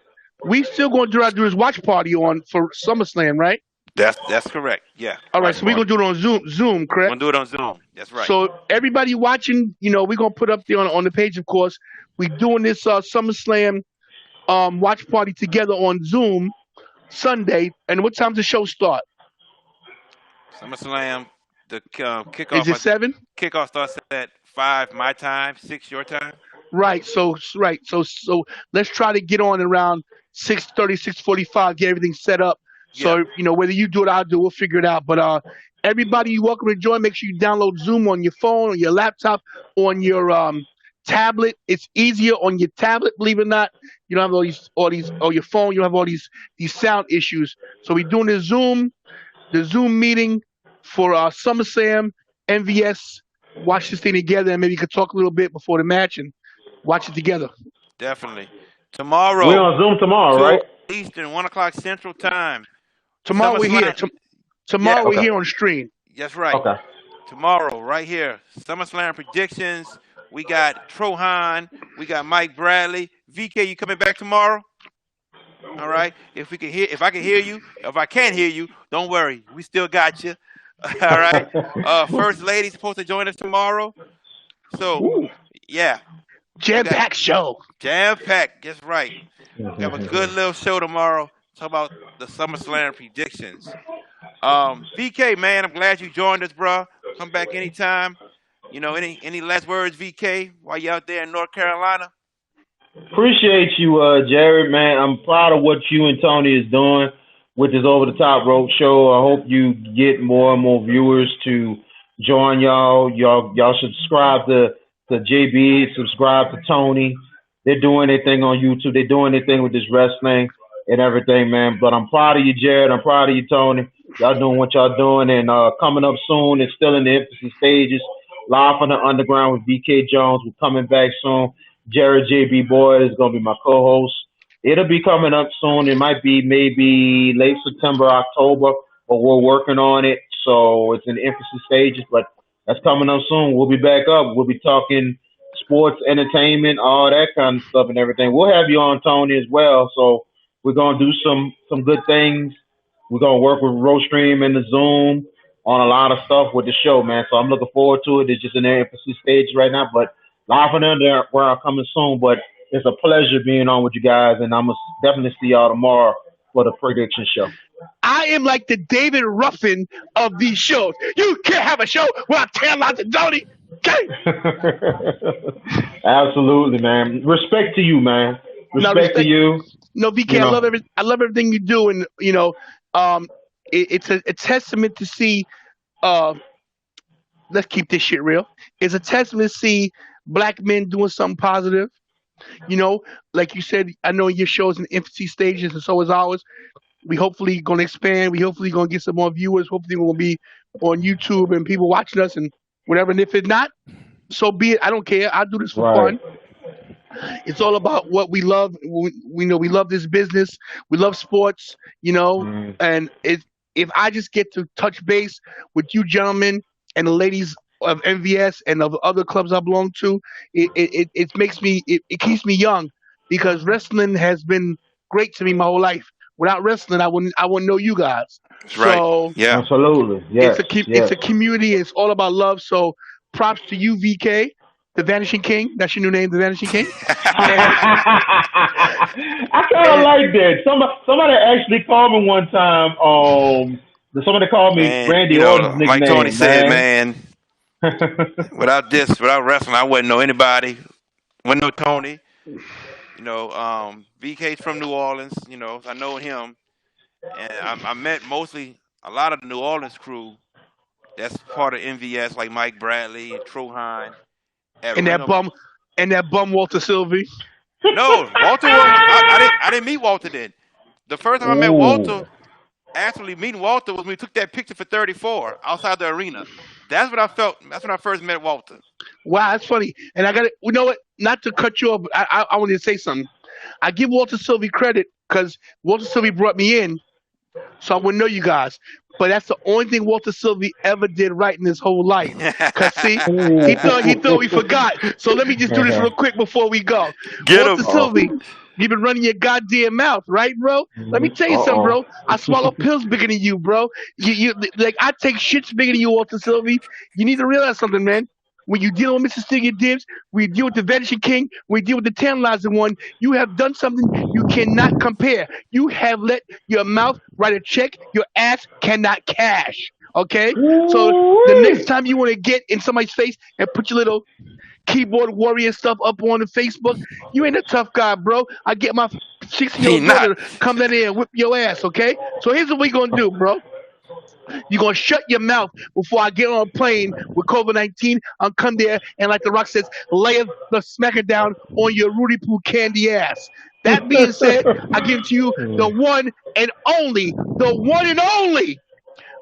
we still gonna do this watch party on for SummerSlam, right? that's correct. Yeah, All right, watch so we're party. gonna do it on Zoom, We're correct? gonna do it on Zoom. That's right. So everybody watching, we're gonna put up there on the page, of course. We doing this SummerSlam watch party together on Zoom Sunday. And what time's the show start? SummerSlam. The Is it 7? kickoff starts at 5 my time, 6 your time. Right. So let's try to get on around 6:30, 6:45, get everything set up. Yeah, So whether you do it, I'll do. We'll figure it out. But everybody, you're welcome to join. Make sure you download Zoom on your phone, on your laptop, on your tablet. It's easier on your tablet. Believe it or not, you don't have all these, or your phone. You don't have all these sound issues. So we're doing the Zoom meeting for SummerSlam, MVS. Watch this thing together, and maybe you could talk a little bit before the match and watch it together. definitely. We're Tomorrow, on Zoom tomorrow, 2 right? Eastern, 1 o'clock Central Time. Tomorrow we're here. SummerSlam. Yeah, Tomorrow we're Okay. here on stream. that's right. Okay. Tomorrow, right here, SummerSlam predictions. We got Trohan. We got Mike Bradley. VK, you coming back tomorrow? All right. If I can hear you, if I can't hear you, don't worry. We still got you. All right. First Lady's supposed to join us tomorrow. So Ooh, yeah, we jam got packed show. jam packed. That's right. We have a good little show tomorrow. Talk about the SummerSlam predictions. VK, man, I'm glad you joined us, bro. Come back anytime. Any last words, VK, while you out there in North Carolina? Appreciate you, Jared, man. I'm proud of what you and Tony is doing with this Over the Top Rope show. I hope you get more and more viewers to join y'all. Y'all should subscribe to JB, subscribe to Tony. They're doing their thing on YouTube. They're doing their thing with this wrestling and everything, man. But I'm proud of you, Jared. I'm proud of you, Tony. Y'all doing what y'all doing, and coming up soon. It's still in the infancy stages. Live from the underground with BK Jones. We're coming back soon. Jared JB Boy is going to be my co-host. It'll be coming up soon. It might be maybe late September, October, but we're working on it. So it's in the infancy stages, but that's coming up soon. We'll be back up. We'll be talking sports, entertainment, all that kind of stuff and everything. We'll have you on, Tony, as well. So we're going to do some good things. We're going to work with Rostream and the Zoom on a lot of stuff with the show, man. So I'm looking forward to it. It's just in the infancy stages right now, but live and under where I'm coming soon. But it's a pleasure being on with you guys, and I'm going to definitely see y'all tomorrow for the prediction show. I am like the David Ruffin of these shows. You can't have a show without telling out the Tony. Okay? Absolutely, man. Respect to you, man. No Respect to respect. you. No, VK, You know, I love everything you do, and it's a testament to see. Uh, let's keep this shit real. It's a testament to see black men doing something positive. You know, like you said, I know your show's in infancy stages, and so is ours. We hopefully gonna expand. We hopefully gonna get some more viewers. Hopefully we're gonna be on YouTube and people watching us and whatever. And if it's not, so be it. I don't care. I do this for Right. fun. It's all about what we love. We know we love this business. We love sports. You know, Mm. and if I just get to touch base with you gentlemen and the ladies of MVS and of other clubs I belong to, it makes me it keeps me young because wrestling has been great to me my whole life. Without wrestling, I wouldn't know you guys. That's right. So Yeah. Absolutely. Yes. it's Yes. a community. It's all about love. So props to you, VK, the Vanishing King. That's your new name, the Vanishing King. And I kind of and like that. Somebody actually called me one time. Somebody called me Man, Randy Orton's like Tony nickname, said, man. man, without wrestling, I wouldn't know anybody. Wouldn't know Tony. VK's from New Orleans. I know him, and I met mostly a lot of the New Orleans crew. That's part of MVS, like Mike Bradley and Trohan at and Ring that of. bum and that bum Walter Sylvie. No, Walter was. I didn't meet Walter then. The first time I met Ooh. Walter, actually meeting Walter was when we took that picture for 34 outside the arena. That's what I felt. That's when I first met Walter. Wow, that's funny. And I got to, you know what? Not to cut you off, but I wanted to say something. I give Walter Sylvie credit because Walter Sylvie brought me in, so I wouldn't know you guys. But that's the only thing Walter Sylvie ever did right in his whole life. Cause see, he thought we forgot. So let me just do this real quick before we go. Get Walter him. Oh. Sylvie, you've been running your goddamn mouth, right, bro? Let me tell Uh you something, oh. bro. I swallow pills bigger than you, bro. You like I take shits bigger than you, Walter Sylvie. You need to realize something, man. When you deal with Mr. Stiggity Dibs, we deal with the Venetian King, we deal with the Tantalizing one. You have done something you cannot compare. You have let your mouth write a check your ass cannot cash. Okay? So the next Woo-wee. time you want to get in somebody's face and put your little keyboard warrior stuff up on the Facebook, you ain't a tough guy, bro. I get my 16-year-old He not. daughter to come down there and whip your ass, okay? So here's what we gonna do, bro. You're gonna shut your mouth before I get on a plane with COVID-19. I'll come there and, like The Rock says, lay the smacker down on your Rudy Poo candy ass. That being said, I give to you the one and only, the one and only,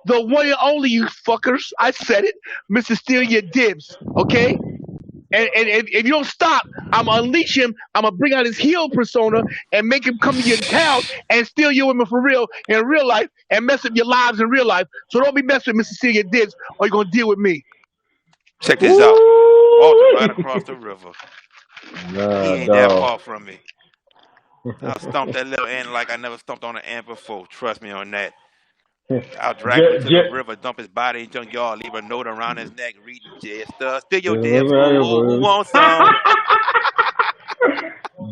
the one and only, you fuckers. I said it, Mr. Steal Your Dibs, okay? And if you don't stop, I'm gonna unleash him. I'm gonna bring out his heel persona and make him come to your town and steal your women for real in real life and mess up your lives in real life. So don't be messing with Mr. Celia Dibs or you're gonna deal with me. Check this out. Walter right Woo-wee. across the river. He Nah, ain't that dog. far from me. I'll stomp that little ant like I never stomped on an ant before. Trust me on that. I'll drag him into the Jet. river, dump his body in junkyard, leave a note around his neck, reading Jet stuff. Still your dibs. Who wants some?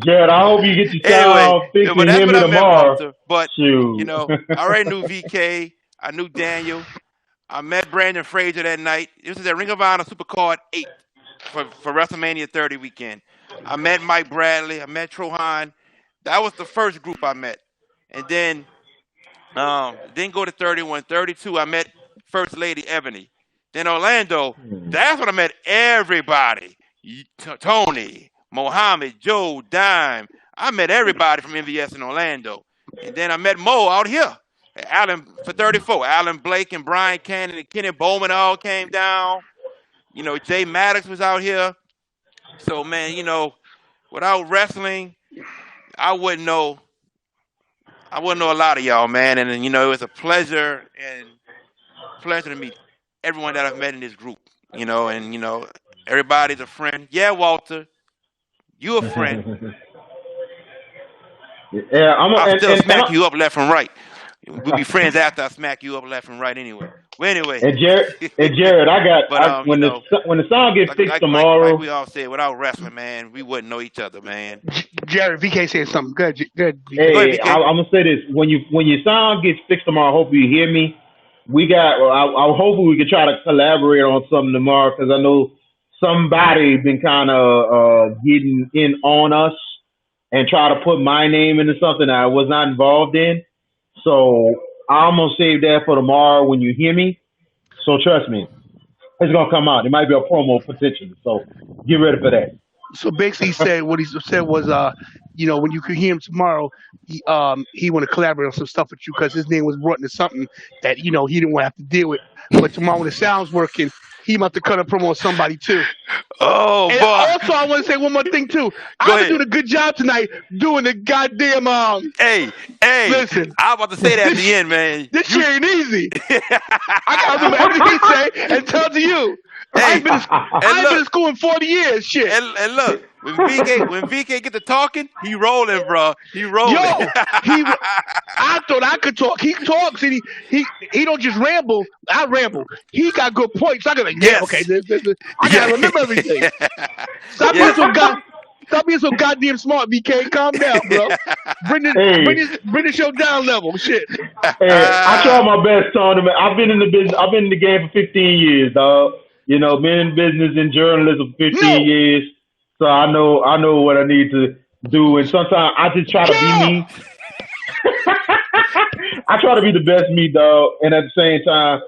Jet, I hope you get your Anyway, sound fixed but and that's hear when me I met tomorrow. Walter. But, Shoot. I already knew VK. I knew Daniel. I met Brandon Fraser that night. This is at Ring of Honor Supercard 8 for WrestleMania 30 weekend. I met Mike Bradley. I met Trohan. That was the first group I met. And then go to 31, 32. I met First Lady Ebony. Then Orlando. That's when I met everybody. Tony, Mohammed, Joe, Dime. I met everybody from MVS in Orlando. And then I met Mo out here. Alan for 34. Alan Blake and Brian Cannon and Kenny Bowman all came down. Jay Maddox was out here. So man, without wrestling, I wouldn't know. I wouldn't know a lot of y'all, man. And it was a pleasure to meet everyone that I've met in this group. Everybody's a friend. Yeah, Walter, you a friend. Yeah, I'll still and smack you up left and right. We'll be friends after I smack you up left and right anyway. Well, anyway. Jared, But when the song gets fixed like tomorrow. we all said, without wrestling, man, we wouldn't know each other, man. Jared, VK said something. Good, good. Hey, Go ahead, VK. I'm gonna say this: when your sound gets fixed tomorrow, I hope you hear me. I hope we can try to collaborate on something tomorrow because I know somebody been kind of getting in on us and try to put my name into something I was not involved in. So I'm gonna save that for tomorrow when you hear me. So trust me, it's gonna come out. It might be a promo potentially. So get ready for that. So basically, he said what he said was, when you could hear him tomorrow, he want to collaborate on some stuff with you because his name was brought into something that he didn't want to have to deal with. But tomorrow when the sound's working, he about to cut a promo on somebody too. Oh And boy. also, I want to say one more thing too. Go I've been ahead. doing a good job tonight doing the goddamn Hey, hey. Listen, I was about to say that at this the end, man. this You shit ain't easy. I gotta remember everything he say and tell it to you. I hey, ain't been to, and I ain't been look, to school in 40 years. Shit. and look, when VK get to talking, he rolling, bro. He rolling. Yo, I thought I could talk. He talks and he don't just ramble. I ramble. He got good points. I gotta like, yeah, okay. Yes. I Yeah. gotta remember everything. Stop being Yeah. so god. Stop being so goddamn smart, BK. Calm down, bro. Bring the bring Hey, this bring the show down level. Shit. hey, I try my best, Tony. Man. I've been in the business. I've been in the game for 15 years, dog. You know, been in business and journalism for 15 No, years. So I know what I need to do. And sometimes I just try to get be off. me. I try to be the best me, dog. And at the same time,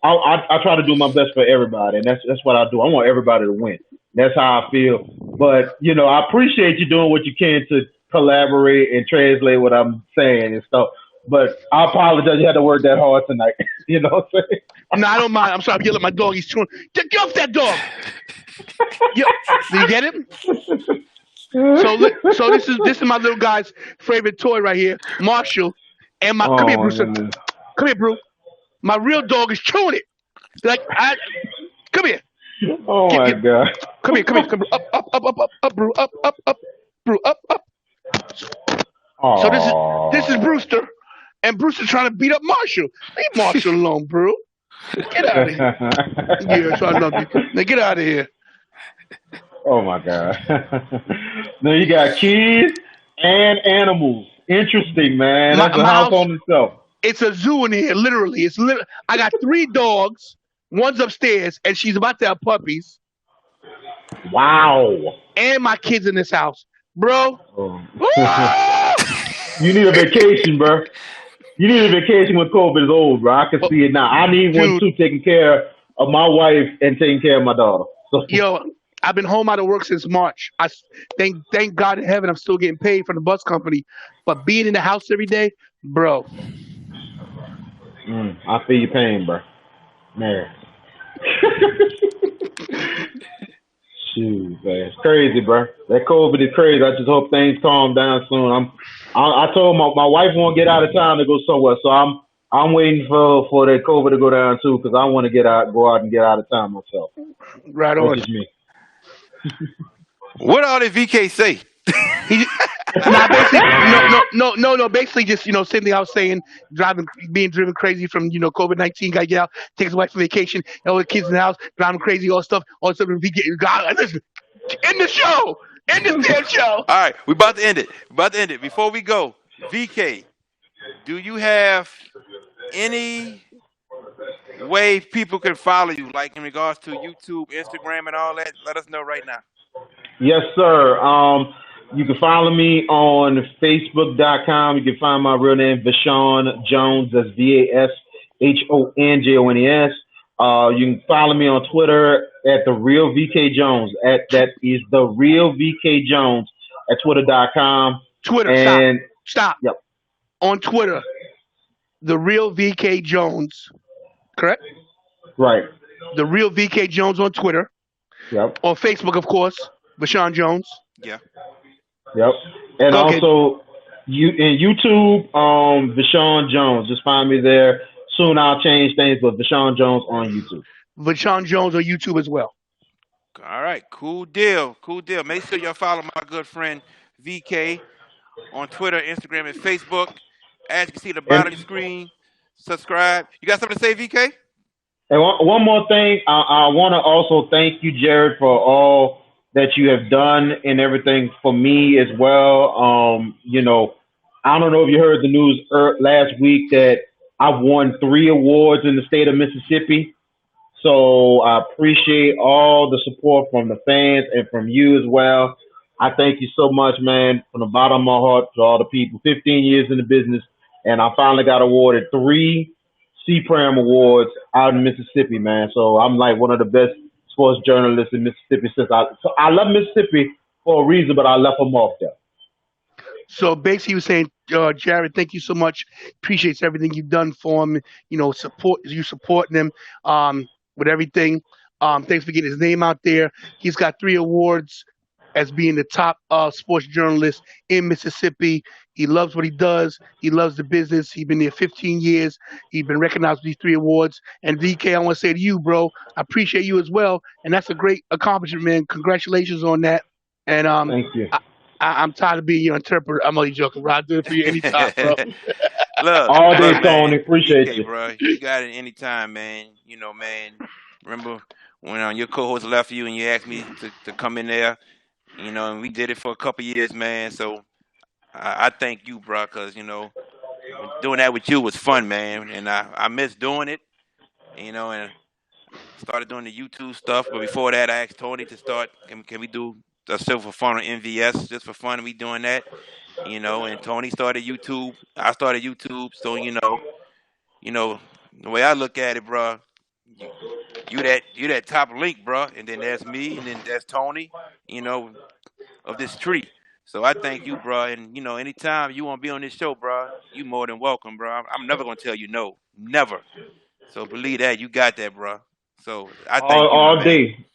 I try to do my best for everybody, and that's what I do. I want everybody to win. That's how I feel. But I appreciate you doing what you can to collaborate and translate what I'm saying and stuff. But I apologize. You had to work that hard tonight. You know what I'm saying? No, I don't mind. I'm sorry. I'm yelling at my dog. He's chewing. Get off that dog. Yo, do you get him? So this is my little guy's favorite toy right here, Marshall. And my come here, Oh my Brewster. goodness. Come here, Brew. My real dog is chewing it. Like come here. Oh Get, my get, god. come here. Up, Brew. Up, Brew. Up. So this is Oh. Brewster, and Brewster trying to beat up Marshall. Leave Marshall alone, Brew. Get out of here. Yeah, so I love you. Now get out of here. Oh my god. Now you got kids and animals. Interesting, man. My That's a my house house, on itself. it's a zoo in here. Literally, I got three dogs. One's upstairs, and she's about to have puppies. Wow. And my kids in this house, bro. Oh. Ah! You need a vacation, bro. You need a vacation when COVID is old, bro. I can Oh, see it now. I need one dude, too, taking care of my wife and taking care of my daughter. So, yo, I've been home out of work since March. Thank God in heaven I'm still getting paid from the bus company, but being in the house every day, bro. I feel your pain, bro. Man. Shoot, man, it's crazy, bro. That COVID is crazy. I just hope things calm down soon. I told my wife won't get out of town to go somewhere, so I'm waiting for that COVID to go down too, because I want to go out and get out of town myself. Right That's on. just me. What all did VK say? He Nah, basically, no. Basically, just same thing I was saying. Being driven crazy from COVID-19. Got to get out, take his wife for vacation, all the kids in the house, driving crazy, all stuff. All stuff. God, listen, end the show, end this damn show. All right, we about to end it. About to end it. Before we go, VK, do you have any way people can follow you, like in regards to YouTube, Instagram, and all that? Let us know right now. Yes, sir. You can follow me on Facebook.com. You can find my real name, Vashawn Jones. That's VASHONJONES. You can follow me on Twitter at the real VK Jones. That is the real VK Jones at Twitter.com. Twitter, And stop. yep, On Twitter, the real VK Jones, correct? right, The real VK Jones on Twitter. yep, On Facebook, of course, Vashawn Jones. Yeah. yep. And Go ahead. also you in YouTube, Vashawn Jones. Just find me there. Soon I'll change things, but Vashawn Jones on YouTube. Vashawn Jones on YouTube as well. All right. Cool deal. Cool deal. Make sure y'all follow my good friend VK on Twitter, Instagram, and Facebook. As you can see at the And bottom of the screen, subscribe. You got something to say, VK? And one more thing, I want to also thank you, Jared, for all that you have done and everything for me as well. I don't know if you heard the news last week that I won 3 awards in the state of Mississippi. So I appreciate all the support from the fans and from you as well. I thank you so much, man, from the bottom of my heart to all the people. 15 years in the business, and I finally got awarded 3 CPRAM awards out in Mississippi, man. So I'm like one of the best sports journalist in Mississippi so I love Mississippi for a reason, but I left them off there. So basically, you were saying, Jared, thank you so much. Appreciates everything you've done for him. Supporting him with everything. Thanks for getting his name out there. He's got 3 awards as being the top sports journalist in Mississippi. He loves what he does. He loves the business. He's been there 15 years. He's been recognized with these 3 awards. And DK, I want to say to you, bro, I appreciate you as well. And that's a great accomplishment, man. Congratulations on that. And Thank you. I, I'm tired of being your interpreter. I'm only joking, bro. I'll do it for you anytime, bro. look, All day, look, Tony. man, Appreciate DK, you. bro, you got it anytime, man. You know, man. Remember when your co-host left you and you asked me to come in there, and we did it for a couple years, man. So I thank you, bro, because doing that with you was fun, man, and I miss doing it, and started doing the YouTube stuff. But before that, I asked Tony to start. Can we do a show for fun on NVS just for fun? We doing that, and Tony started YouTube. I started YouTube, so you know, the way I look at it, bro, you you that top link, bro, and then there's me, and then there's Tony, you know, of this tree. So I thank you, bro, and anytime you want to be on this show, bro, you more than welcome, bro. I'm never gonna tell you no, never. So believe that you got that, bro. So I thank you, my All man. day.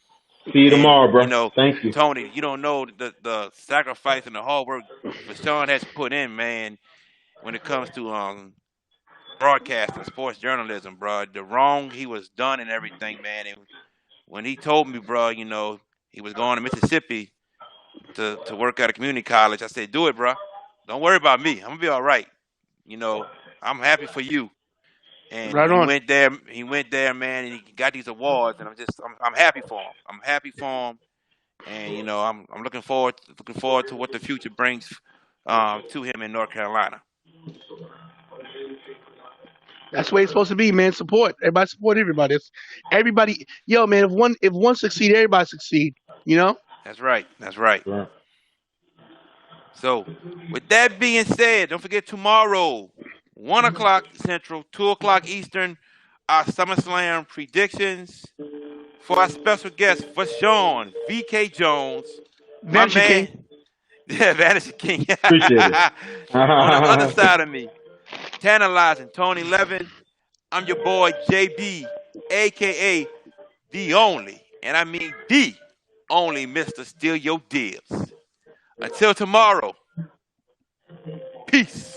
See you And tomorrow, bro. Thank you. Tony, you don't know the sacrifice and the hard work Vashawn has put in, man, when it comes to broadcasting, sports journalism, bro. The wrong he was done and everything, man. And when he told me, bro, he was going to Mississippi to work at a community college, I said, do it, bro. Don't worry about me. I'm gonna be all right. You know, I'm happy for you. And Right on. he went there, man, and he got these awards, and I'm happy for him. I'm happy for him, and I'm looking forward to what the future brings to him in North Carolina. That's the way it's supposed to be, man. Support. Everybody support everybody. Everybody, yo, man. If one succeed, everybody succeed. You know. That's right. That's right. Right. So, with that being said, don't forget tomorrow, 1 o'clock Central, 2 o'clock Eastern, our SummerSlam predictions for our special guest, Vashawn VK Jones, my Vanishing King. man, yeah, Vanishing King. Appreciate it. On the other side of me, Tantilizingtonyleven. I'm your boy JB, aka the only, and I mean the only Mr. Steal Your Deals. Until tomorrow, peace.